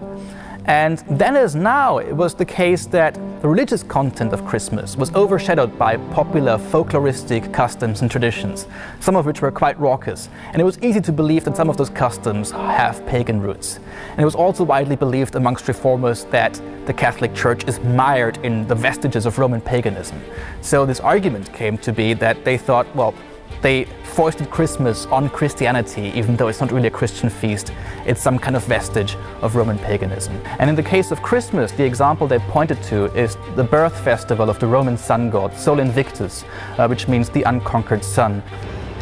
And then as now, it was the case that the religious content of Christmas was overshadowed by popular folkloristic customs and traditions, some of which were quite raucous. And it was easy to believe that some of those customs have pagan roots. And it was also widely believed amongst reformers that the Catholic Church is mired in the vestiges of Roman paganism. So this argument came to be that they thought, well, they foisted Christmas on Christianity, even though it's not really a Christian feast. It's some kind of vestige of Roman paganism. And in the case of Christmas, the example they pointed to is the birth festival of the Roman sun god, Sol Invictus, which means the unconquered sun.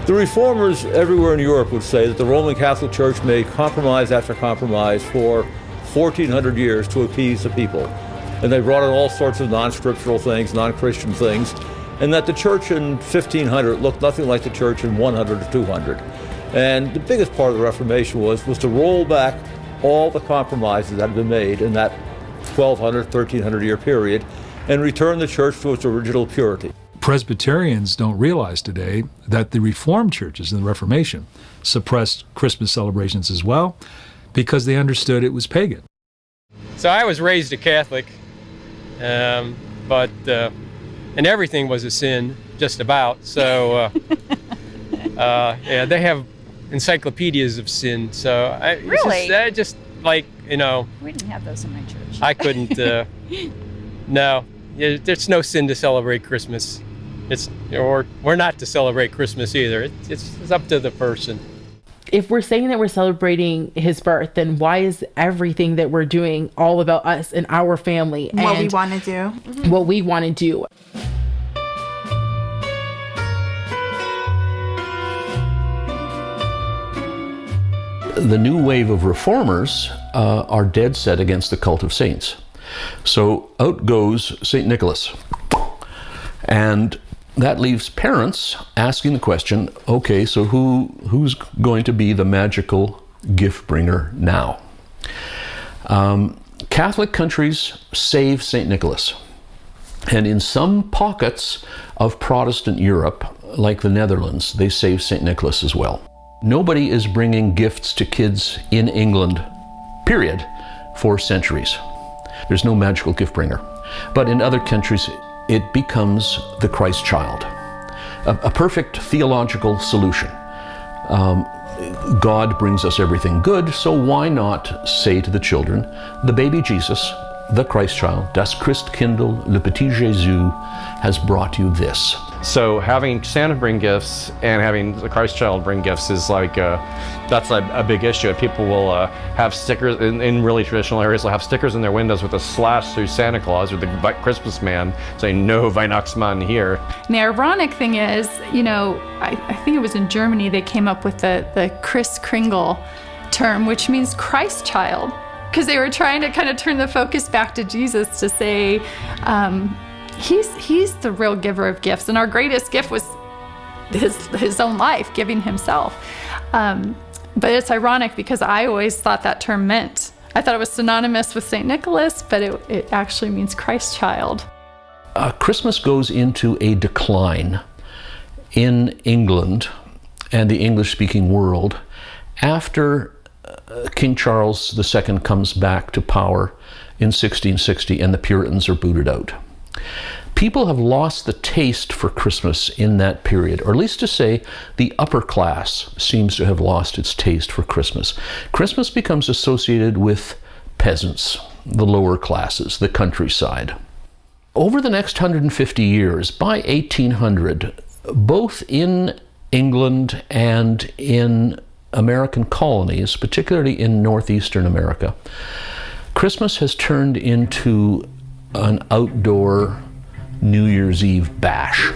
The reformers everywhere in Europe would say that the Roman Catholic Church made compromise after compromise for 1,400 years to appease the people. And they brought in all sorts of non-scriptural things, non-Christian things, and that the church in 1500 looked nothing like the church in 100 or 200. And the biggest part of the Reformation was to roll back all the compromises that had been made in that 1,200, 1,300 year period and return the church to its original purity. Presbyterians don't realize today that the Reformed churches in the Reformation suppressed Christmas celebrations as well because they understood it was pagan. So I was raised a Catholic, but and everything was a sin, just about. So, yeah, they have encyclopedias of sin. So, Really? Just like, you know. We didn't have those in my church. I couldn't. No, there's no sin to celebrate Christmas. Or not to celebrate Christmas either. It's up to the person. If we're saying that we're celebrating his birth, then why is everything that we're doing all about us and our family and what we want to do? What we want to do? The new wave of reformers are dead set against the cult of saints. So out goes St. Nicholas. And that leaves parents asking the question, okay, so who's going to be the magical gift bringer now? Catholic countries save St. Nicholas. And in some pockets of Protestant Europe, like the Netherlands, they save St. Nicholas as well. Nobody is bringing gifts to kids in England, period, for centuries. There's no magical gift bringer. But in other countries, it becomes the Christ child, a perfect theological solution. God brings us everything good, so why not say to the children, the baby Jesus, the Christ child, das Christkindl, le petit Jésus, has brought you this. So having Santa bring gifts and having the Christ child bring gifts is like, that's a big issue. People will have stickers, in really traditional areas, they'll have stickers in their windows with a slash through Santa Claus or the Christmas man saying, no Weihnachtsmann here. And the ironic thing is, you know, I think it was in Germany they came up with the Kris Kringle term, which means Christ child, because they were trying to kind of turn the focus back to Jesus to say, He's the real giver of gifts, and our greatest gift was his own life, giving himself. But it's ironic because I always thought that term meant, I thought it was synonymous with St. Nicholas, but it actually means Christ child. Christmas goes into a decline in England and the English-speaking world after King Charles II comes back to power in 1660 and the Puritans are booted out. People have lost the taste for Christmas in that period, or at least to say the upper class seems to have lost its taste for Christmas. Christmas becomes associated with peasants, the lower classes, the countryside. Over the next 150 years, by 1800, both in England and in American colonies, particularly in northeastern America, Christmas has turned into an outdoor New Year's Eve bash.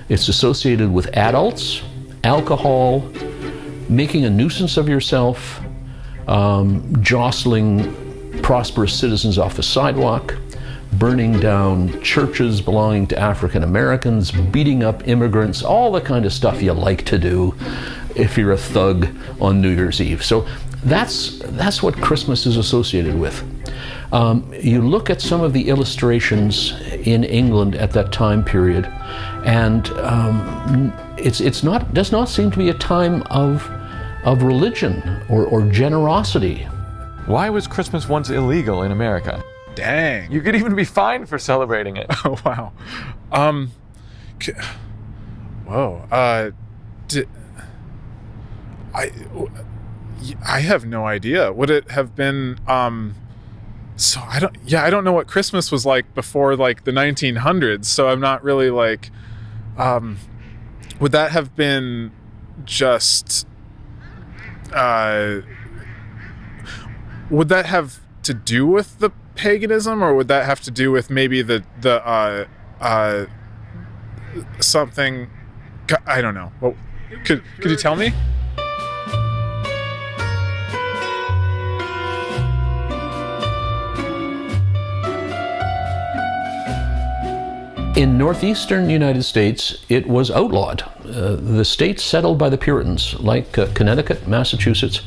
It's associated with adults, alcohol, making a nuisance of yourself, jostling prosperous citizens off the sidewalk, burning down churches belonging to African Americans, beating up immigrants, all the kind of stuff you like to do if you're a thug on New Year's Eve. So that's what Christmas is associated with. You look at some of the illustrations in England at that time period, and does not seem to be a time of religion or generosity. Why was Christmas once illegal in America? Dang. You could even be fined for celebrating it. Oh, wow. Whoa. I have no idea. Would it have been, so I don't know what Christmas was like before like the 1900s. So I'm not really like, would that have been just, would that have to do with the paganism, or would that have to do with maybe the something? I don't know. Well, could you tell me? In northeastern United States, it was outlawed. The states settled by the Puritans, like Connecticut, Massachusetts,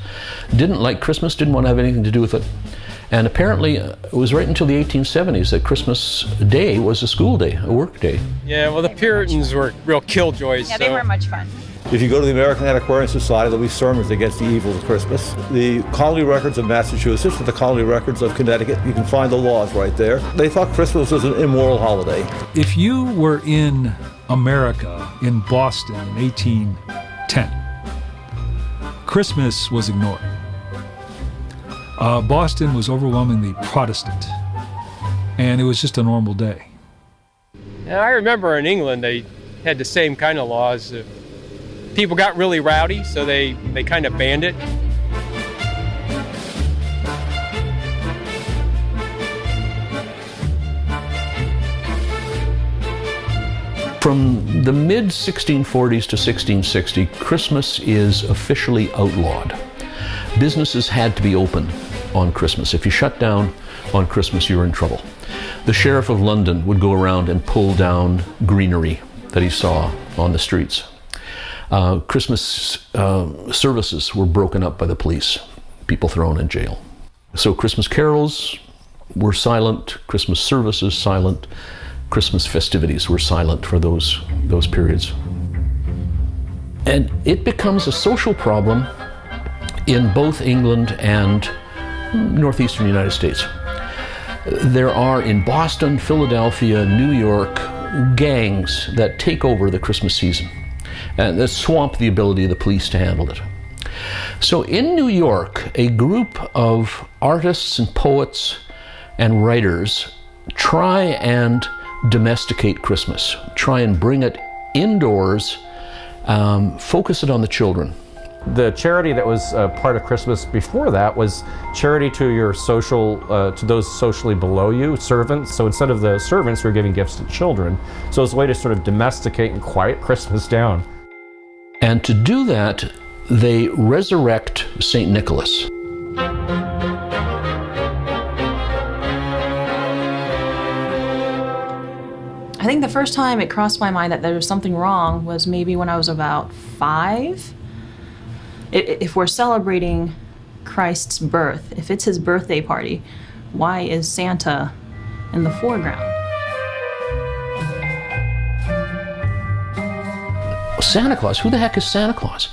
didn't like Christmas, didn't want to have anything to do with it. And apparently, it was right until the 1870s that Christmas Day was a school day, a work day. Yeah, well, the Puritans were real killjoys. Yeah, they weren't much fun. If you go to the American Antiquarian Society, there'll be sermons against the evils of Christmas. The colony records of Massachusetts and the colony records of Connecticut, you can find the laws right there. They thought Christmas was an immoral holiday. If you were in America, in Boston in 1810, Christmas was ignored. Boston was overwhelmingly Protestant, and it was just a normal day. And I remember in England, they had the same kind of laws. People got really rowdy, so they kind of banned it. From the mid-1640s to 1660, Christmas is officially outlawed. Businesses had to be open on Christmas. If you shut down on Christmas, you were in trouble. The Sheriff of London would go around and pull down greenery that he saw on the streets. Christmas services were broken up by the police, people thrown in jail. So Christmas carols were silent, Christmas services silent, Christmas festivities were silent for those periods. And it becomes a social problem in both England and northeastern United States. There are in Boston, Philadelphia, New York, gangs that take over the Christmas season and that swamp the ability of the police to handle it. So in New York, a group of artists and poets and writers try and domesticate Christmas, try and bring it indoors, focus it on the children. The charity that was part of Christmas before that was charity to your to those socially below you, servants. So instead of the servants, we're giving gifts to children. So it's a way to sort of domesticate and quiet Christmas down. And to do that, they resurrect St. Nicholas. I think the first time it crossed my mind that there was something wrong was maybe when I was about 5. If we're celebrating Christ's birth, if it's his birthday party, why is Santa in the foreground? Santa Claus, who the heck is Santa Claus?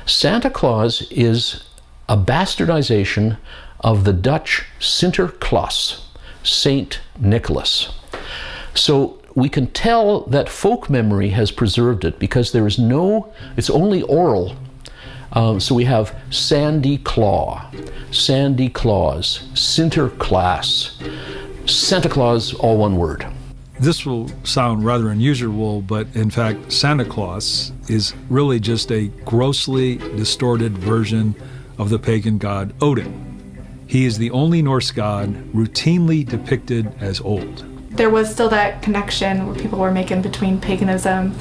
Santa Claus is a bastardization of the Dutch Sinterklaas, Saint Nicholas. So we can tell that folk memory has preserved it because there is it's only oral. So we have Sandy Claw, Sandy Claus, Sinterklaas, Santa Claus, all one word. This will sound rather unusual, but in fact, Santa Claus is really just a grossly distorted version of the pagan god Odin. He is the only Norse god routinely depicted as old. There was still that connection where people were making between paganism,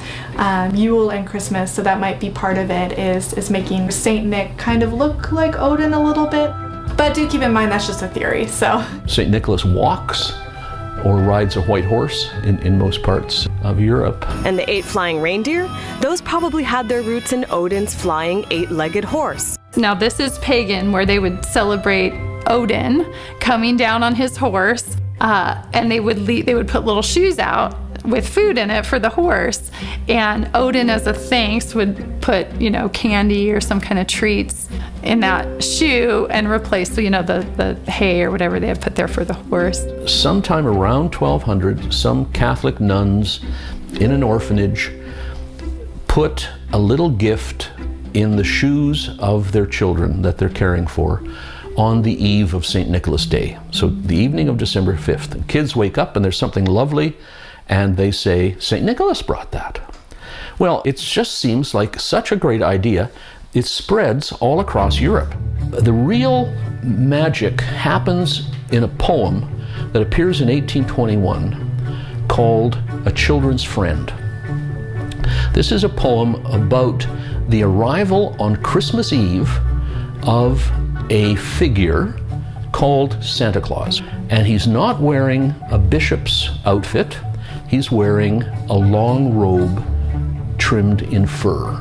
Yule and Christmas, so that might be part of it, is making Saint Nick kind of look like Odin a little bit. But do keep in mind that's just a theory, so. St. Nicholas walks or rides a white horse in most parts of Europe. And the 8 flying reindeer? Those probably had their roots in Odin's flying 8-legged horse. Now this is pagan, where they would celebrate Odin coming down on his horse, and they would put little shoes out with food in it for the horse, and Odin as a thanks would put, candy or some kind of treats in that shoe and replace, the hay or whatever they had put there for the horse. Sometime around 1200, some Catholic nuns in an orphanage put a little gift in the shoes of their children that they're caring for on the eve of St. Nicholas Day. So the evening of December 5th. And kids wake up and there's something lovely and they say, St. Nicholas brought that. Well, it just seems like such a great idea. It spreads all across Europe. The real magic happens in a poem that appears in 1821 called A Children's Friend. This is a poem about the arrival on Christmas Eve of a figure called Santa Claus. And he's not wearing a bishop's outfit, he's wearing a long robe trimmed in fur.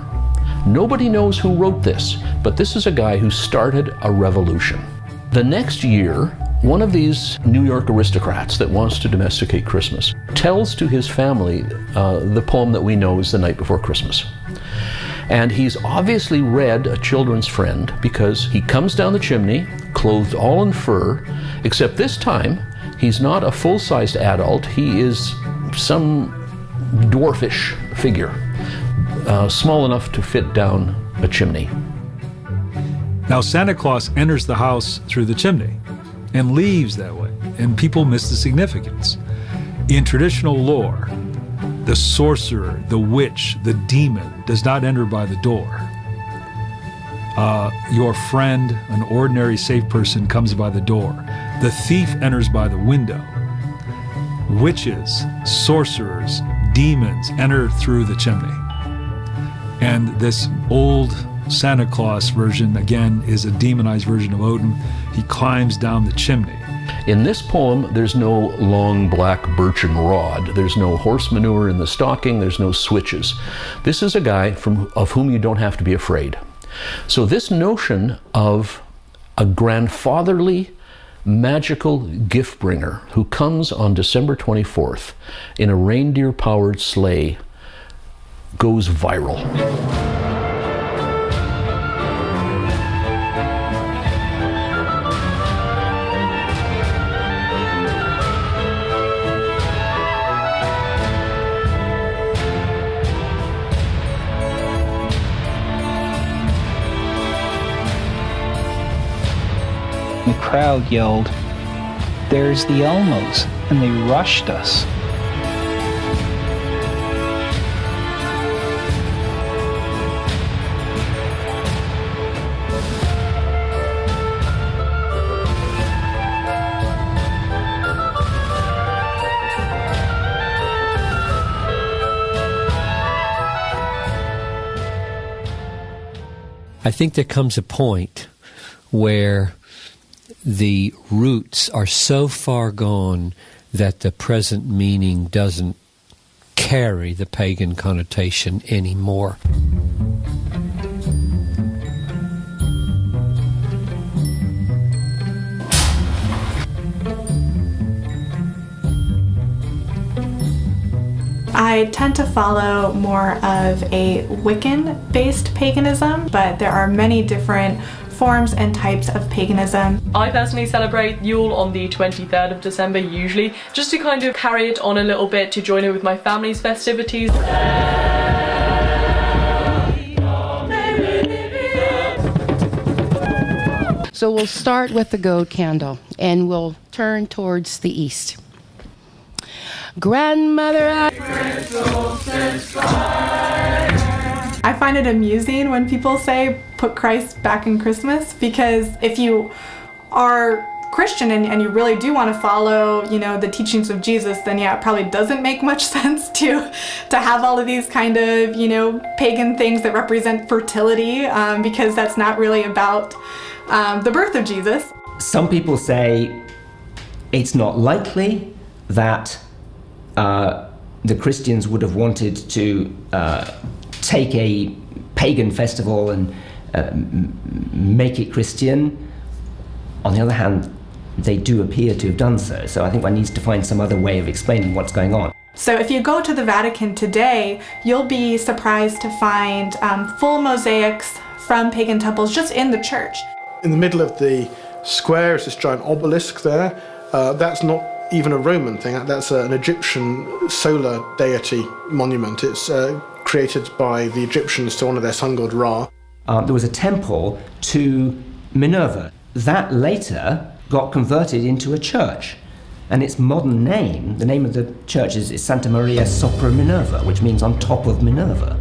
Nobody knows who wrote this, but this is a guy who started a revolution. The next year, one of these New York aristocrats that wants to domesticate Christmas tells to his family the poem that we know is The Night Before Christmas. And he's obviously read A Children's Friend because he comes down the chimney, clothed all in fur, except this time he's not a full-sized adult, he is some dwarfish figure, small enough to fit down a chimney. Now Santa Claus enters the house through the chimney and leaves that way, and people miss the significance. In traditional lore, the sorcerer, the witch, the demon does not enter by the door. Your friend, an ordinary safe person, comes by the door. The thief enters by the window. Witches, sorcerers, demons enter through the chimney. And this old Santa Claus version, again, is a demonized version of Odin. He climbs down the chimney. In this poem, there's no long black birchen rod. There's no horse manure in the stocking. There's no switches. This is a guy of whom you don't have to be afraid. So this notion of a grandfatherly, magical gift bringer who comes on December 24th in a reindeer-powered sleigh goes viral. The crowd yelled, "There's the Elmos," and they rushed us. I think there comes a point where the roots are so far gone that the present meaning doesn't carry the pagan connotation anymore. I tend to follow more of a Wiccan-based paganism, but there are many different forms and types of paganism. I personally celebrate Yule on the 23rd of December usually, just to kind of carry it on a little bit to join in with my family's festivities. So we'll start with the gold candle and we'll turn towards the east. Grandmother, I find it amusing when people say put Christ back in Christmas, because if you are Christian and you really do want to follow, you know, the teachings of Jesus, then yeah, it probably doesn't make much sense to have all of these kind of, you know, pagan things that represent fertility, because that's not really about the birth of Jesus. Some people say it's not likely that the Christians would have wanted to take a pagan festival and make it Christian. On the other hand, they do appear to have done so. So I think one needs to find some other way of explaining what's going on. So if you go to the Vatican today, you'll be surprised to find full mosaics from pagan temples just in the church. In the middle of the square is this giant obelisk there. That's not even a Roman thing, that's an Egyptian solar deity monument. It's created by the Egyptians to honor their sun god Ra. There was a temple to Minerva. That later got converted into a church. And its modern name, the name of the church is Santa Maria Sopra Minerva, which means on top of Minerva.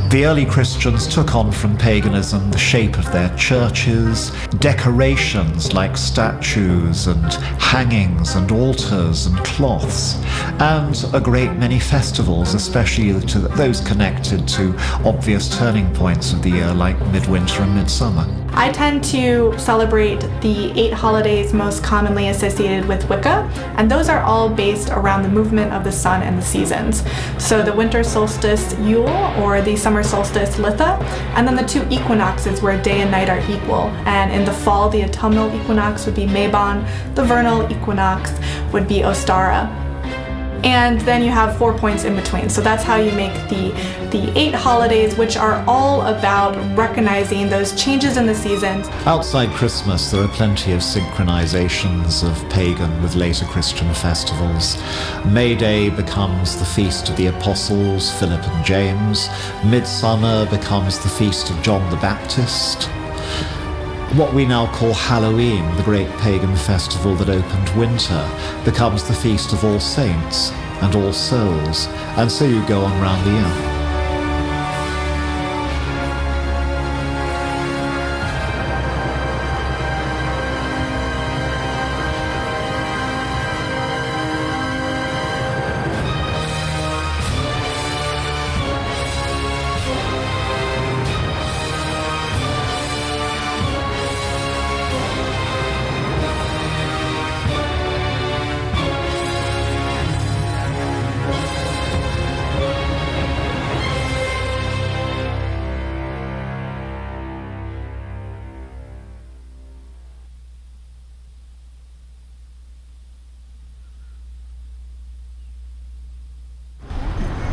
The early Christians took on from paganism the shape of their churches, decorations like statues and hangings and altars and cloths, and a great many festivals, especially to those connected to obvious turning points of the year like midwinter and midsummer. I tend to celebrate the 8 holidays most commonly associated with Wicca, and those are all based around the movement of the sun and the seasons. So the winter solstice Yule, or the summer solstice Litha, and then the 2 equinoxes where day and night are equal. And in the fall, the autumnal equinox would be Mabon, the vernal equinox would be Ostara. And then you have 4 points in between. So that's how you make the 8 holidays, which are all about recognizing those changes in the seasons. Outside Christmas, there are plenty of synchronizations of pagan with later Christian festivals. May Day becomes the feast of the Apostles, Philip and James. Midsummer becomes the feast of John the Baptist. What we now call Halloween, the great pagan festival that opened winter, becomes the feast of All Saints and All Souls, and so you go on round the year.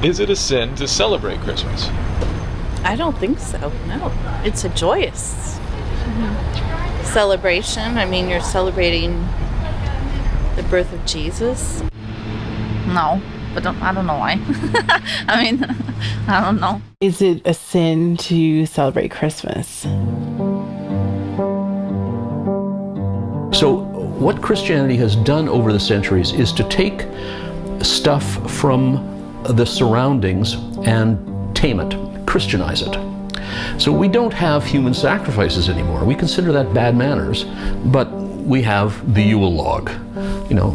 Is it a sin to celebrate Christmas? I don't think so, no. It's a joyous celebration. I mean, you're celebrating the birth of Jesus. No, but I don't know why. I mean, I don't know. Is it a sin to celebrate Christmas? So what Christianity has done over the centuries is to take stuff from the surroundings and tame it, Christianize it. So we don't have human sacrifices anymore. We consider that bad manners, but we have the Yule log. You know,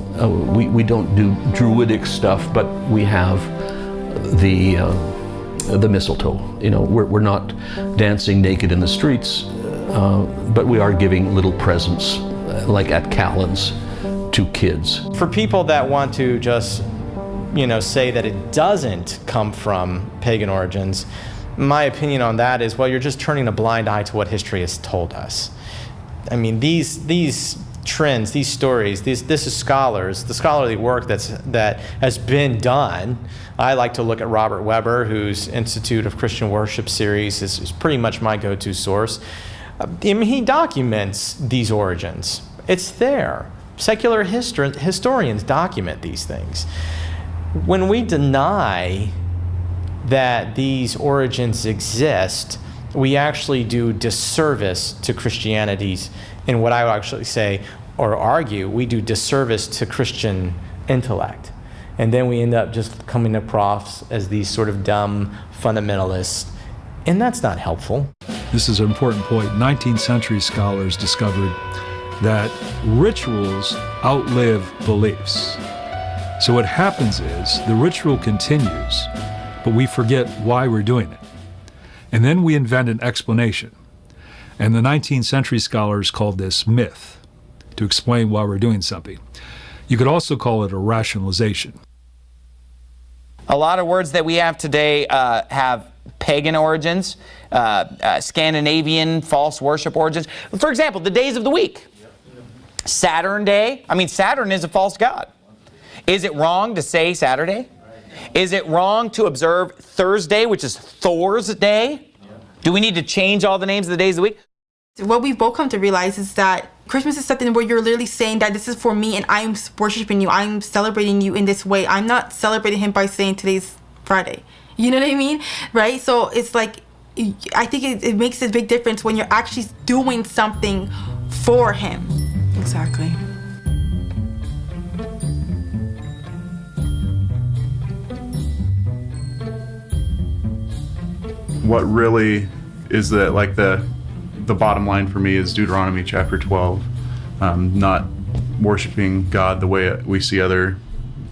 we don't do druidic stuff, but we have the mistletoe. You know, we're not dancing naked in the streets, but we are giving little presents, like at Callan's, to kids. For people that want to just say that it doesn't come from pagan origins, my opinion on that is, well, you're just turning a blind eye to what history has told us. I mean, these trends, these stories, this is the scholarly work that has been done. I like to look at Robert Weber, whose Institute of Christian Worship series is pretty much my go-to source. I mean, he documents these origins. It's there. Secular historians document these things. When we deny that these origins exist, we actually do disservice to Christianity's, and what I would actually say, or argue, we do disservice to Christian intellect. And then we end up just coming across as these sort of dumb fundamentalists. And that's not helpful. This is an important point. 19th century scholars discovered that rituals outlive beliefs. So what happens is the ritual continues, but we forget why we're doing it. And then we invent an explanation. And the 19th century scholars called this myth, to explain why we're doing something. You could also call it a rationalization. A lot of words that we have today have pagan origins, Scandinavian false worship origins. For example, the days of the week. Saturn Day. I mean, Saturn is a false god. Is it wrong to say Saturday? Is it wrong to observe Thursday, which is Thor's day? Do we need to change all the names of the days of the week? What we've both come to realize is that Christmas is something where you're literally saying that this is for me and I'm worshiping you. I'm celebrating you in this way. I'm not celebrating him by saying today's Friday. You know what I mean? Right? So it's like, I think it makes a big difference when you're actually doing something for him. Exactly. What really is the bottom line for me is Deuteronomy chapter 12, not worshiping God the way we see other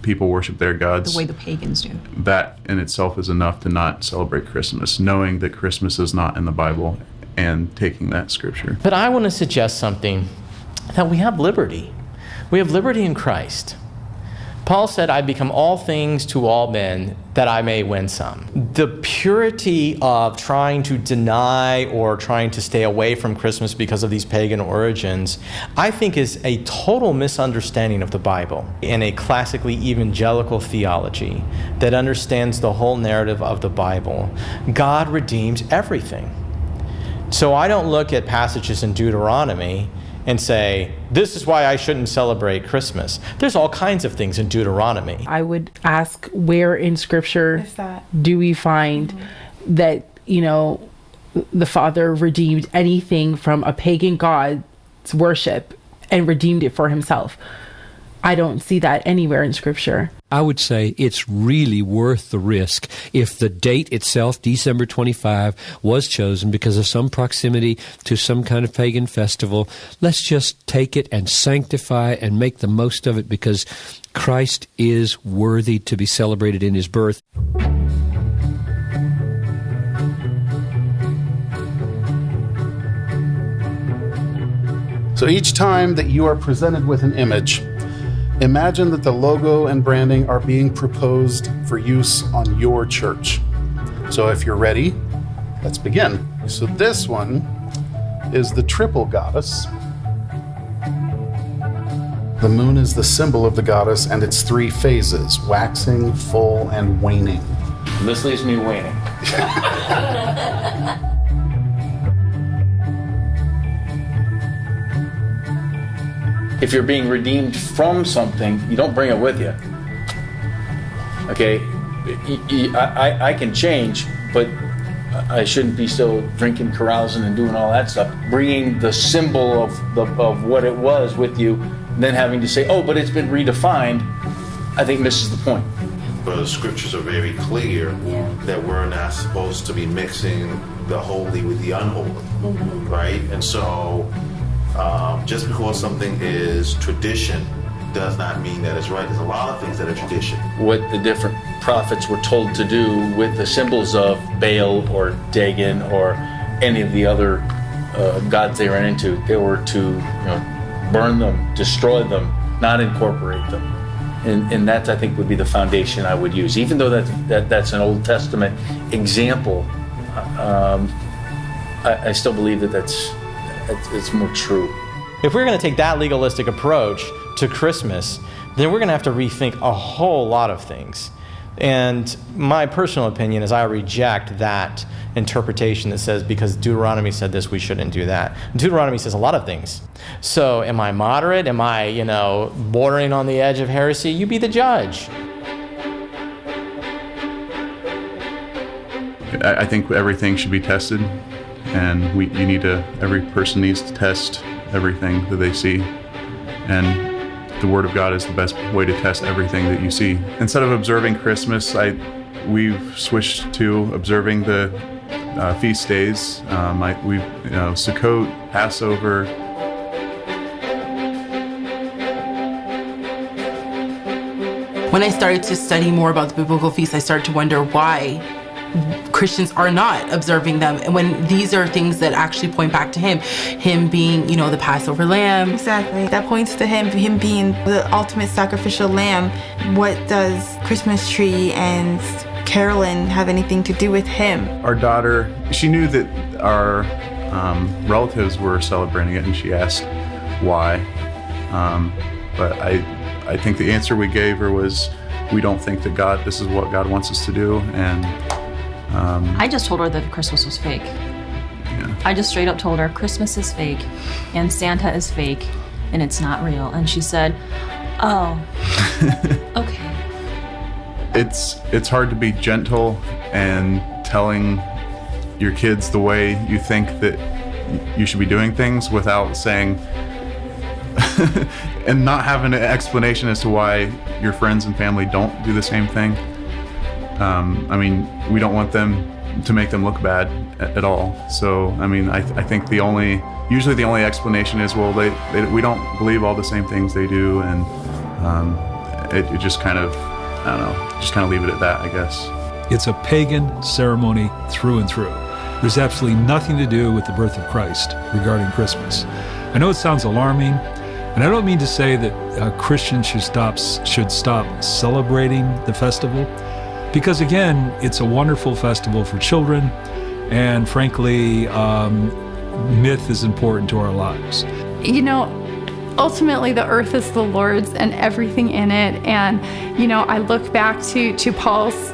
people worship their gods. The way the pagans do. That in itself is enough to not celebrate Christmas, knowing that Christmas is not in the Bible and taking that scripture. But I want to suggest something, that we have liberty. We have liberty in Christ. Paul said, I become all things to all men that I may win some. The purity of trying to deny or trying to stay away from Christmas because of these pagan origins, I think is a total misunderstanding of the Bible and a classically evangelical theology that understands the whole narrative of the Bible. God redeems everything. So I don't look at passages in Deuteronomy and say, this is why I shouldn't celebrate Christmas. There's all kinds of things in Deuteronomy. I would ask, where in Scripture do we find that, the Father redeemed anything from a pagan god's worship and redeemed it for himself? I don't see that anywhere in Scripture. I would say it's really worth the risk if the date itself, December 25, was chosen because of some proximity to some kind of pagan festival. Let's just take it and sanctify and make the most of it because Christ is worthy to be celebrated in his birth. So each time that you are presented with an image, imagine that the logo and branding are being proposed for use on your church. So if you're ready, let's begin. So this one is the triple goddess. The moon is the symbol of the goddess and its three phases, waxing, full, and waning. This leaves me waning. If you're being redeemed from something, you don't bring it with you. Okay? I can change, but I shouldn't be still drinking, carousing, and doing all that stuff. Bringing the symbol of what it was with you, then having to say, oh, but it's been redefined, I think misses the point. But the scriptures are very clear that we're not supposed to be mixing the holy with the unholy, right? And so just because something is tradition does not mean that it's right. There's a lot of things that are tradition. What the different prophets were told to do with the symbols of Baal or Dagon or any of the other gods they ran into, they were to burn them, destroy them, not incorporate them. And that, I think, would be the foundation I would use. Even though that's an Old Testament example, I still believe that it's more true. If we're going to take that legalistic approach to Christmas, then we're going to have to rethink a whole lot of things. And my personal opinion is I reject that interpretation that says because Deuteronomy said this, we shouldn't do that. Deuteronomy says a lot of things. So am I moderate? Am I, bordering on the edge of heresy? You be the judge. I think everything should be tested, and every person needs to test everything that they see And the Word of God is the best way to test everything that you see. Instead of observing Christmas, we've switched to observing the feast days. We've Sukkot, Passover. When I started to study more about the biblical feasts, I started to wonder why Christians are not observing them, and when these are things that actually point back to him being, the Passover lamb. Exactly. That points to him being the ultimate sacrificial lamb. What does Christmas tree and carolyn have anything to do with him? Our daughter, she knew that our relatives were celebrating it, and she asked why. But I think the answer we gave her was, we don't think that this is what God wants us to do, and I just told her that Christmas was fake. Yeah. I just straight up told her Christmas is fake and Santa is fake and it's not real. And she said, oh, okay. It's hard to be gentle and telling your kids the way you think that you should be doing things without saying and not having an explanation as to why your friends and family don't do the same thing. We don't want them to make them look bad at all. So, I think usually the only explanation is, well, we don't believe all the same things they do, and it just kind of, I don't know, just kind of leave it at that, I guess. It's a pagan ceremony through and through. There's absolutely nothing to do with the birth of Christ regarding Christmas. I know it sounds alarming, and I don't mean to say that Christians should stop celebrating the festival, because again, it's a wonderful festival for children, and frankly, myth is important to our lives. Ultimately the earth is the Lord's and everything in it. And, I look back to Paul's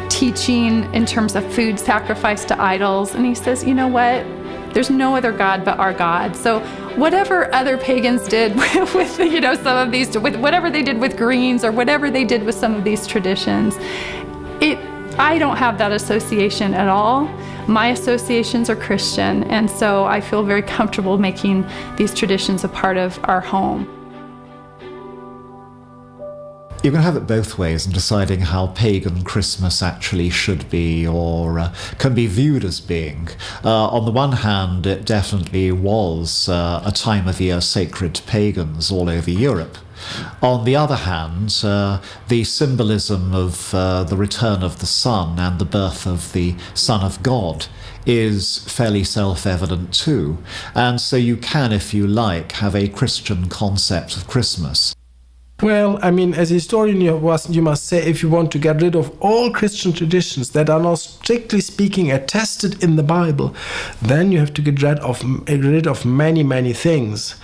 teaching in terms of food sacrificed to idols, and he says, you know what? There's no other God but our God. So whatever other pagans did with some of these, with whatever they did with greens or whatever they did with some of these traditions, I don't have that association at all. My associations are Christian, and so I feel very comfortable making these traditions a part of our home. You can have it both ways in deciding how pagan Christmas actually should be or can be viewed as being. On the one hand, it definitely was a time of year sacred to pagans all over Europe. On the other hand, the symbolism of the return of the Son and the birth of the Son of God is fairly self-evident too. And so you can, if you like, have a Christian concept of Christmas. Well, as a historian, you must say, if you want to get rid of all Christian traditions that are not strictly speaking attested in the Bible, then you have to get rid of many, many things.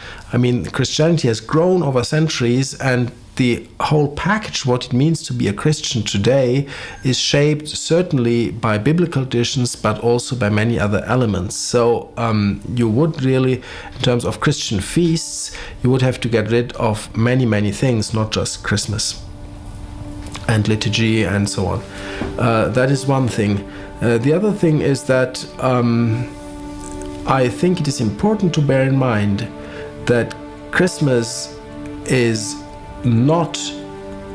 Christianity has grown over centuries, and the whole package, what it means to be a Christian today, is shaped certainly by biblical traditions, but also by many other elements. So you would really, in terms of Christian feasts, you would have to get rid of many, many things, not just Christmas and liturgy and so on. That is one thing. The other thing is that I think it is important to bear in mind that Christmas is not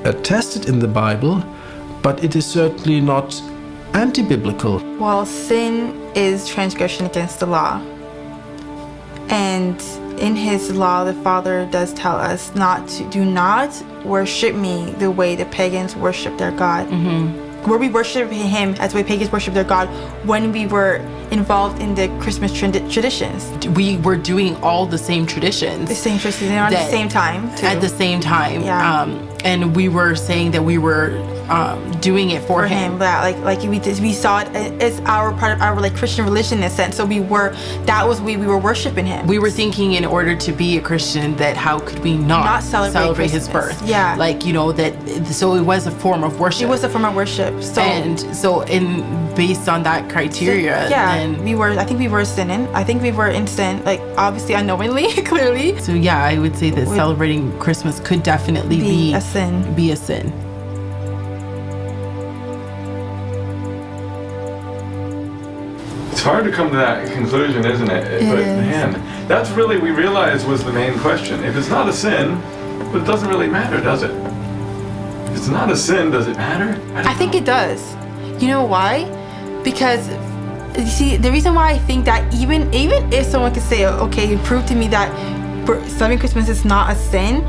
attested in the Bible, but it is certainly not anti-biblical. Well, sin is transgression against the law. And in his law, the Father does tell us do not worship me the way the pagans worship their God. Where we worship him as the way pagans worship their God when we were involved in the Christmas traditions. We were doing all the same traditions. The same traditions, and at the same time, too. At the same time. Yeah. And we were saying that we were doing it for him. Yeah, we saw it as part of our Christian religion in a sense. So that was we were worshiping him. We were thinking, in order to be a Christian, that how could we not celebrate his birth? Yeah. So it was a form of worship. It was a form of worship. So based on that criteria, I think we were sinning. I think we were in sin, obviously unknowingly, clearly. So yeah, I would say that celebrating Christmas could definitely be a sin. Be a sin. hard to come to that conclusion, isn't it? It But is. man, that's really, we realized, was the main question. If it's not a sin, but it doesn't really matter, does it? If it's not a sin, does it matter? I think it does. You know why? Because you see, the reason why I think that even if someone could say, okay, prove to me that celebrating Christmas is not a sin,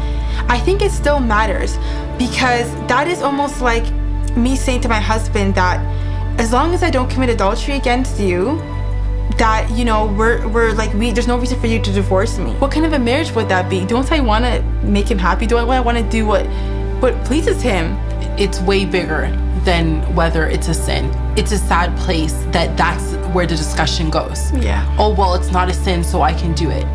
I think it still matters, because that is almost like me saying to my husband that as long as I don't commit adultery against you, that, you know, we're like, there's no reason for you to divorce me. What kind of a marriage would that be? Don't I want to make him happy? Do I want to do what pleases him? It's way bigger than whether it's a sin. It's a sad place that's where the discussion goes. Yeah. Oh, well, it's not a sin, so I can do it.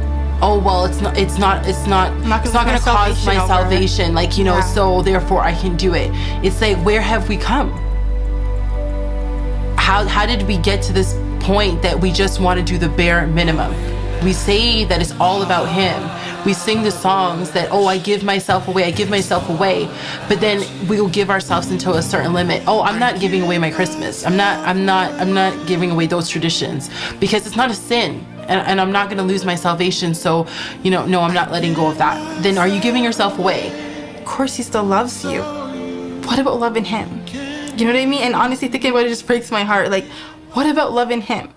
Oh, well, it's not going to cause my salvation, like, you know, Yeah. so therefore I can do it. It's like, where have we come? How did we get to this point that we just want to do the bare minimum? We say that it's all about him. We sing the songs that, oh, I give myself away, but then we'll give ourselves into a certain limit. Oh, I'm not giving away my Christmas. I'm not giving away those traditions, because it's not a sin. And I'm not going to lose my salvation, so, you know, no, I'm not letting go of that. Then are you giving yourself away? Of course he still loves you. What about loving him? You know what I mean? And honestly, thinking about it just breaks my heart. Like, what about loving him?